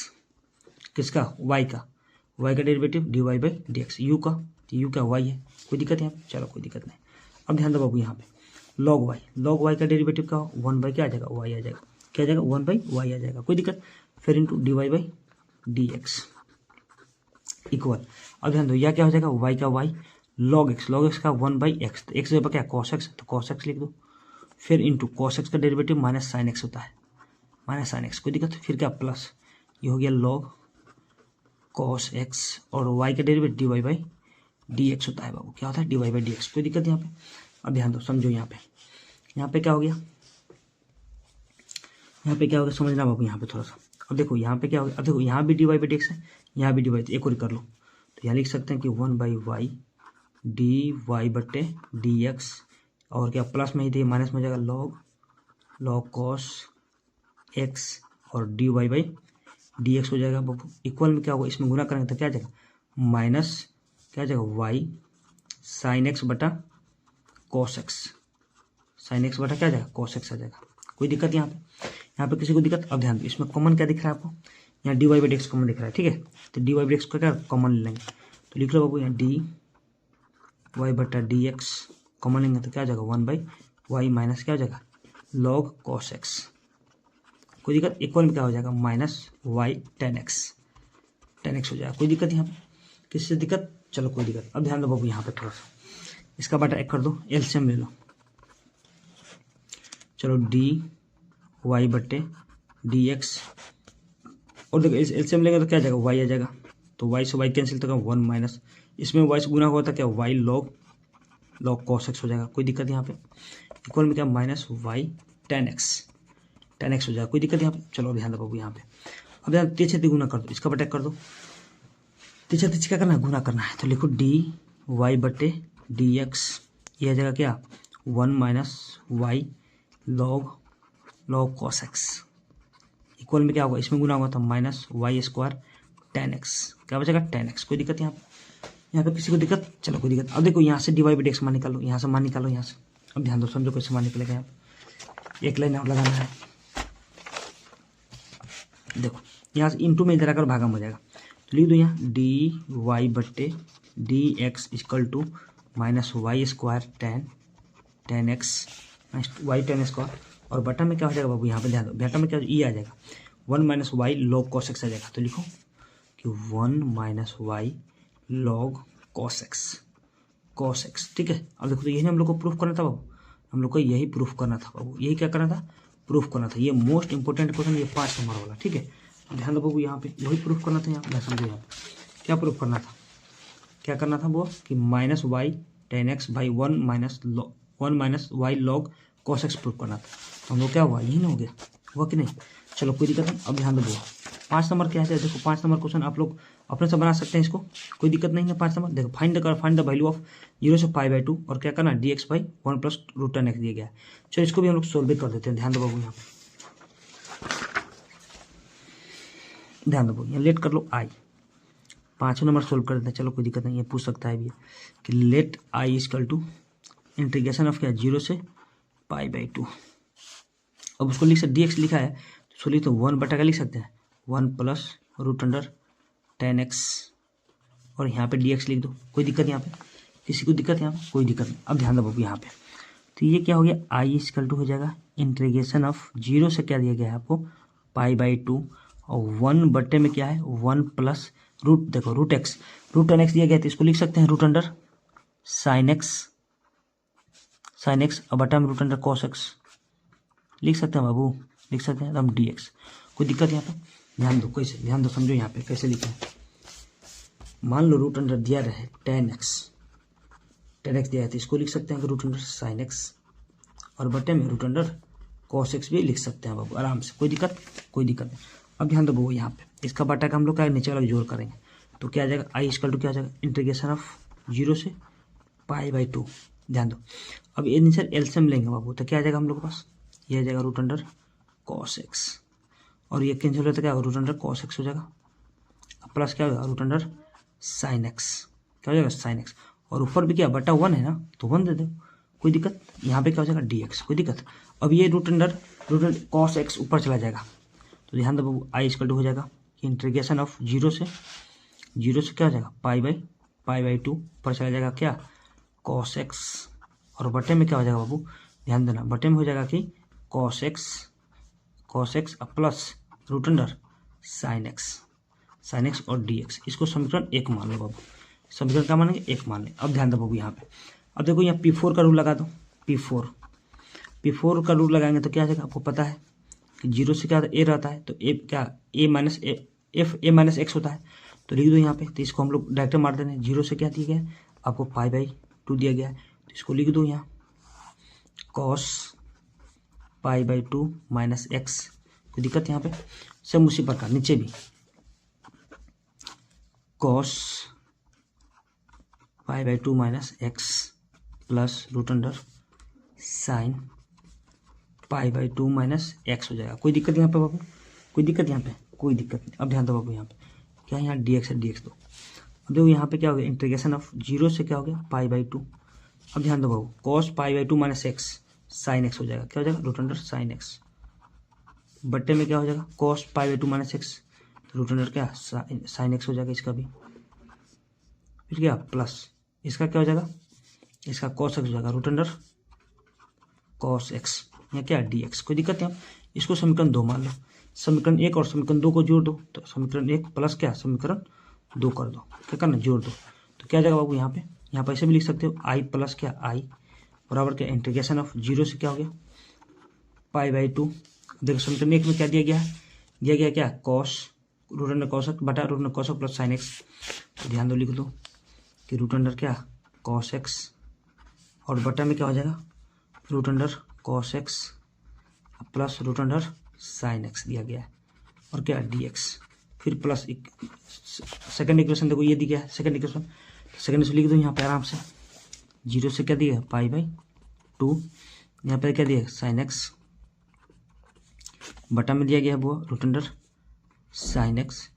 किसका, y का derivative dy by d x, u का, तो u का y है, कोई दिक्कत यहाँ पे, चलो कोई दिक्कत नहीं। अब ध्यान दो बाबू यहाँ पे log y का डेरिवेटिव का 1 बाई क्या आ जाएगा, y आ जाएगा, क्या आ जाएगा, 1 बाई y आ जाएगा, कोई दिक्कत। फिर into dy by d x equal, अब ध्यान दो यह क्या हो जाएगा, y का y log x का 1 बाई एक्स, तो x क्या cos x, तो cos x लिख दो, फिर इंटू cos x का डेरिवेटिव माइनस साइन x होता है, माइनस साइन x, कोई दिक्कत। फिर क्या प्लस, ये हो गया log cos x और y का derivative dy by d x होता है बाबू, क्या होता है, dy बाई डी एक्स, कोई दिक्कत यहाँ पे। अब ध्यान दो, समझो यहाँ पे क्या हो गया, समझना बाबू यहाँ पे थोड़ा सा। अब देखो यहाँ पे क्या हो गया, अब देखो यहाँ भी dy बाई डी एक्स है, यहाँ भी dy, एक और कर लो, तो यहाँ लिख सकते हैं कि 1 बाई वाई डी वाई बट्टे डी एक्स, और क्या प्लस में ही थे माइनस में हो जाएगा log cos x और dy बाई डी एक्स हो जाएगा बाबू, इक्वल में क्या होगा, इसमें गुना करेंगे तो क्या आ जाएगा, माइनस क्या आ जाएगा, y साइन एक्स बटा cos x, साइन x बटा क्या आ जाएगा, cos x आ जाएगा, कोई दिक्कत यहाँ पे किसी को दिक्कत। अब ध्यान दो, इसमें कॉमन क्या दिख रहा है आपको, यहाँ dy by d x common दिख रहा है, ठीक है, तो dy बाई डी एक्स का क्या कॉमन ले लेंगे, तो लिख लो बाबू यहाँ dy बटा डी एक्स कॉमन लेंगे तो क्या आ जाएगा, 1 बाई वाई माइनस क्या हो जाएगा, log cos x, कोई दिक्कत। इक्वल में क्या हो जाएगा, माइनस वाई टेन एक्स हो जाएगा, कोई दिक्कत यहाँ पे, किसी से दिक्कत, चलो कोई दिक्कत। अब ध्यान दो बाबू यहाँ पे थोड़ा सा, इसका बटा एक कर दो, एलसीएम ले लो, चलो डी वाई बट्टे डी एक्स, और देखो एलसीएम लेंगे तो क्या आ जाएगा, वाई आ जाएगा, तो वाई से वाई कैंसिल तो 1 माइनस, इसमें वाई से गुना हुआ था क्या, y log log cos x हो जाएगा, कोई दिक्कत यहाँ पे। इक्वल में क्या माइनस वाई टेन एक्स हो जाएगा, कोई दिक्कत यहाँ पे। चलो ध्यान दो बाबू यहाँ पे, अब यहाँ तीन छेद गुना कर दो, इसका बटा कर दो, तीन छेद क्या करना है, गुना करना है। तो लिखो डी वाई बटे डी एक्स, ये आ जाएगा क्या 1 minus y log cos x, equal में क्या होगा, इसमें गुना होगा तो minus y square tan x, क्या बचेगा 10x। कोई दिक्कत यहाँ पे किसी को दिक्कत, चलो कोई दिक्कत। अब देखो यहाँ से डी वाई बटे एक्स मान निकालो, यहाँ से मान निकालो यहाँ से। अब ध्यान दो, समझो कैसे मान निकलेगा। यहाँ पे एक लाइन और लगाना है, देखो यहाँ से इंटू में इधर आकर भागम हो जाएगा, तो लिख दो यहाँ डी वाई बटे d x equal to minus y square tan x y tan square, और बटा में क्या हो जाएगा बाबू, यहाँ पे ध्यान दो, बटा में क्या ई आ जाएगा 1 minus y log cos x आ जाएगा। तो लिखो कि 1 minus y log cos x, ठीक है। अब देखो तो यही हम लोग को प्रूफ करना था बाबू, हम लोग को यही प्रूफ करना था बाबू, यही क्या करना था, प्रूफ करना था। ये मोस्ट इंपॉर्टेंट क्वेश्चन, ये 5 नंबर वाला, ठीक है। ध्यान दो बाबू यहाँ पे वही प्रूफ करना था। यहाँ समझो यहाँ पे क्या प्रूफ करना था, क्या करना था वो कि minus y tan x by 1 minus y log cos x proof करना था। तो हम लोग क्या हुआ, यही ना हो गया, हुआ कि नहीं। चलो कोई दिक्कत नहीं। अब ध्यान दो 5 नंबर क्या है, देखो 5 नंबर क्वेश्चन आप लोग अपने से बना सकते हैं इसको, कोई दिक्कत नहीं है। 5 नंबर देखो, फाइंड द वैल्यू ऑफ 0 से पाई बाई 2 और क्या करना d x by 1 plus root tan x दिया गया है। चलो इसको भी हम लोग सोल्व भी कर देते हैं। ध्यान दो बाबू यहाँ पे, ध्यान दो यहाँ लेट कर लो आई, 5 नंबर सोल्व कर देते हैं। चलो कोई दिक्कत नहीं है, पूछ सकता है भी कि let I is equal to integration of क्या 0 से पाई बाई 2। अब उसको लिख सकते, डी एक्स लिखा है तो सोलिए तो 1 बटा का लिख सकते हैं 1 plus root under tan x, और यहाँ पे डी एक्स लिख दो, कोई दिक्कत यहाँ पे, किसी को दिक्कत यहाँ पे, कोई दिक्कत नहीं। अब ध्यान दो बाबू यहाँ पे, तो ये क्या हो गया आई इजकल टू हो जाएगा इंटीग्रेशन ऑफ 0 से क्या दिया गया है आपको पाई बाई 2, और 1 बटे में क्या है 1 प्लस रूट, देखो रूट टेन एक्स दिया गया, तो इसको लिख सकते हैं रूट अंडर साइन एक्स और बटा में रूट अंडर कॉस एक्स लिख सकते हैं बाबू, लिख सकते हैं हम डी एक्स, कोई दिक्कत यहाँ पे। ध्यान दो कैसे, ध्यान दो समझो यहाँ पे कैसे लिखे हैं। मान लो रूट अंडर दिया रहे टेन एक्स दिया है, तो इसको लिख सकते हैं रूट अंडर साइन एक्स, और बटे में रूट अंडर कॉस एक्स भी लिख सकते हैं बाबू आराम से, कोई दिक्कत नहीं। अब ध्यान दो बाबू यहाँ पे, इसका बटा का हम लोग क्या नीचे वाला जोड़ करेंगे, तो क्या आ जाएगा आई इक्वल टू क्या आ जाएगा इंटीग्रेशन ऑफ 0 से पाई बाई 2। ध्यान दो, अब ये नीचे एलसीएम लेंगे बाबू, तो क्या आ जाएगा हम लोग के पास, ये आ जाएगा रूट अंडर कॉस एक्स, और ये कैंसिल होता है क्या रूट अंडर कॉस एक्स हो जाएगा, प्लस क्या होगा रूट अंडर साइन एक्स, क्या हो जाएगा साइन एक्स, और ऊपर भी क्या बटा 1 है ना, तो 1 दे दो, कोई दिक्कत। यहाँ पे क्या हो जाएगा डी एक्स, कोई दिक्कत। अब ये रूट अंडर कॉस एक्स ऊपर चला जाएगा, तो ध्यान दो बाबू आई इक्वल टू हो जाएगा इंटीग्रेशन ऑफ 0 से क्या हो जाएगा पाई बाई 2 ऊपर चला जाएगा क्या कॉस एक्स, और बटे में क्या हो जाएगा बाबू, ध्यान देना बटे में हो जाएगा कि cos x plus root under sine x और डी एक्स, इसको समीकरण 1 मान लो बाबू, समीकरण क्या मानेंगे 1 मान लें। अब ध्यान दो बाबू यहाँ पे, अब देखो यहाँ P4 का रूल लगा दो, P4 का रूल लगाएंगे तो क्या आ जाएगा, आपको पता है कि 0 से क्या ए रहता है, तो ए माइनस एक्स होता है, तो लिख दो यहाँ पे। तो इसको हम लोग डायरेक्ट मार देते हैं, 0 से क्या दिया गया है आपको पाई बाई 2 दिया गया है, तो इसको लिख दो यहाँ cos pi by 2 minus x, कोई दिक्कत यहाँ पे। सब उसी प्रकार नीचे भी cos pi by 2 minus x plus root under sine pi by 2 minus x हो जाएगा, कोई दिक्कत यहाँ पे बाबू, कोई दिक्कत यहाँ पे, कोई दिक्कत नहीं। अब ध्यान दो बाबू यहाँ पे क्या यहाँ डी एक्स है, डी एक्स दो। अब देखो यहाँ पे क्या हो गया इंटीग्रेशन ऑफ 0 से क्या हो गया पाई बाई 2। अब ध्यान दो बाबू cos pi by 2 minus x sine x हो जाएगा, क्या हो जाएगा रूट अंडर साइन एक्स, बट्टे में क्या हो जाएगा cos pi by 2 minus x, root under क्या साइन एक्स हो जाएगा इसका भी, फिर क्या प्लस इसका क्या हो जाएगा, इसका कॉस एक्स हो जाएगा रूट अंडर कॉस एक्स, यहाँ क्या डी एक्स, कोई दिक्कत नहीं। इसको समीकरण 2 मान लो, समीकरण 1 और समीकरण 2 को जोड़ दो, तो समीकरण 1 प्लस क्या समीकरण 2 कर दो, क्या करना जोड़ दो, तो क्या आ जाएगा बाबू यहाँ पर ऐसे भी लिख सकते हो आई प्लस क्या आई बराबर क्या इंटीग्रेशन ऑफ 0 से क्या हो गया पाई बाई 2। देखो समीकरण 1 में क्या दिया गया क्या कॉस रूट अंडर कॉस बटा root under cos plus sine x, तो ध्यान दो लिख दो कि रूट अंडर क्या कॉस एक्स और बटा में क्या हो जाएगा, root under cos x plus root under sine x दिया गया है, और क्या डी एक्स, फिर प्लस सेकंड इक्वेशन देखो ये दिया है सेकंड इक्वेशन, सेकंड से लिख दो यहाँ पे आराम से, 0 से क्या दिया है π/2, यहाँ पे क्या दिया है साइन एक्स, बटा में दिया गया है वो root under sine x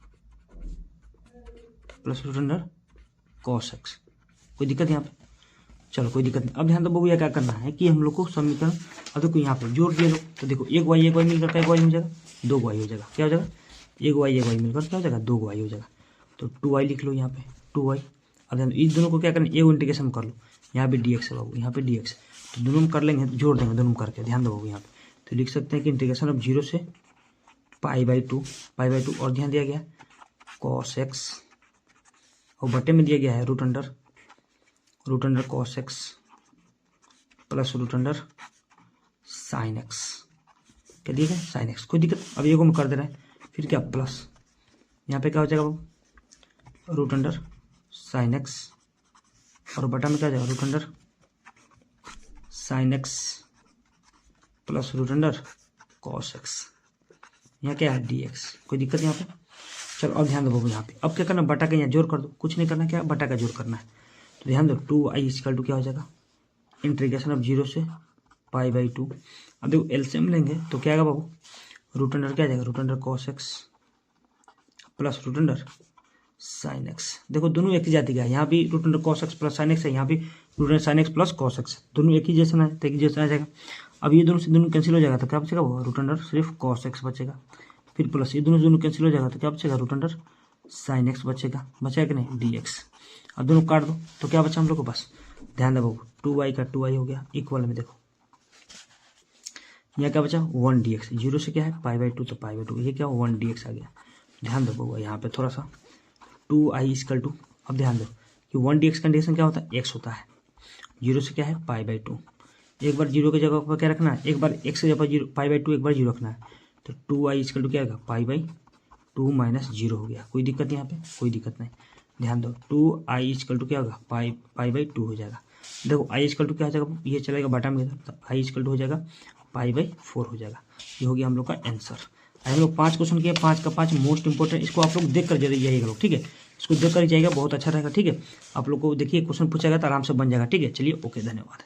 plus root under cos x. कोई दिक्कत यहाँ पे, चलो कोई दिक्कत नहीं। अब ध्यान दो बबू क्या करना है कि हम लोग को समीकरण, अब देखो यहाँ पे जोड़ दिए लोग, तो देखो एक वाई मिलकर क्या वाई हो जाएगा, 2 वाई हो जाएगा, क्या हो जाएगा एक वाई मिलकर क्या हो जाएगा 2 वाई हो जाएगा, तो 2 वाई लिख लो यहाँ पे 2 वाई। अब ध्यान इस दोनों को क्या करना है, एक इंटीग्रेशन कर लो, यहाँ पे डी एक्स है बाबू, यहाँ पे डी एक्स, तो दोनों में कर लेंगे तो जोड़ देंगे दोनों करके, ध्यान दो बाबू यहाँ पे, तो लिख सकते हैं कि इंटीग्रेशन ऑफ 0 से π/2 और ध्यान दिया गया कॉस एक्स, और बटे में दिया गया है root under cos x plus root under sine x, क्या दिया गया साइन एक्स। कोई दिक्कत, अब ये को हम कर दे रहे हैं, फिर क्या प्लस यहाँ पे क्या हो जाएगा बाबू रूट अंडर साइन एक्स, और बटा में क्या हो जाएगा root under sine x plus root under cos x, यहाँ क्या है डी एक्स। कोई दिक्कत यहाँ पे, चलो अब ध्यान दो बाबू यहाँ पे, अब क्या करना बटा का यहाँ जोड़ कर दो, कुछ नहीं करना, क्या बटा का जोड़ करना है, तो ध्यान दो 2i = क्या हो जाएगा इंटीग्रेशन ऑफ 0 से π/2। अब देखो एलसीएम लेंगे तो क्या आएगा बाबू, रूट अंडर क्या आ जाएगा root under cos x plus root under sine x. देखो दोनों एक ही जाति का है, यहाँ भी root under cos x plus sine x है, यहाँ भी root under sine x plus cos x, दोनों एक ही जैसा है तो एक ही जैसा आ जाएगा। अब ये दोनों से दोनों कैंसिल हो जाएगा तो क्या बचेगा वो रूट अंडर सिर्फ कॉस एक्स बचेगा, फिर प्लस ये दोनों कैंसिल हो जाएगा तो क्या बचेगा रूट अंडर साइन एक्स बचेगा कि नहीं डी एक्स। अब दोनों काट दो तो क्या बचा हम लोग को बस, ध्यान दो 2y का 2y हो गया, इक्वल में देखो यहाँ क्या बचा 1 dx, 0 से क्या है π/2 तो π/2, ये क्या 1 dx आ गया। ध्यान दो बउआ यहाँ पे थोड़ा सा 2i = अब ध्यान दो कि 1 dx कंडीशन क्या होता है x होता है, 0 से क्या है π/2, एक बार 0 की जगह पर क्या रखना है, एक बार x की जगह π/2 एक बार 0 रखना है, तो 2i = क्या आएगा π/2 - 0 हो गया। कोई दिक्कत यहाँ पे, कोई दिक्कत नहीं। ध्यान दो 2i = क्या होगा π/2 हो जाएगा। देखो i = क्या हो जाएगा, ये चलेगा बटा में तो i = हो जाएगा π/4 हो जाएगा। ये हो गया हम लोग का आंसर। हम लोग 5 क्वेश्चन किए, 5 का 5 मोस्ट इंपॉर्टेंट, इसको आप लोग देख कर जाइएगा लोग, ठीक है, इसको देख कर जाइएगा, बहुत अच्छा रहेगा, ठीक है। आप लोग को देखिए क्वेश्चन पूछेगा तो आराम से बन जाएगा, ठीक है। चलिए ओके, धन्यवाद।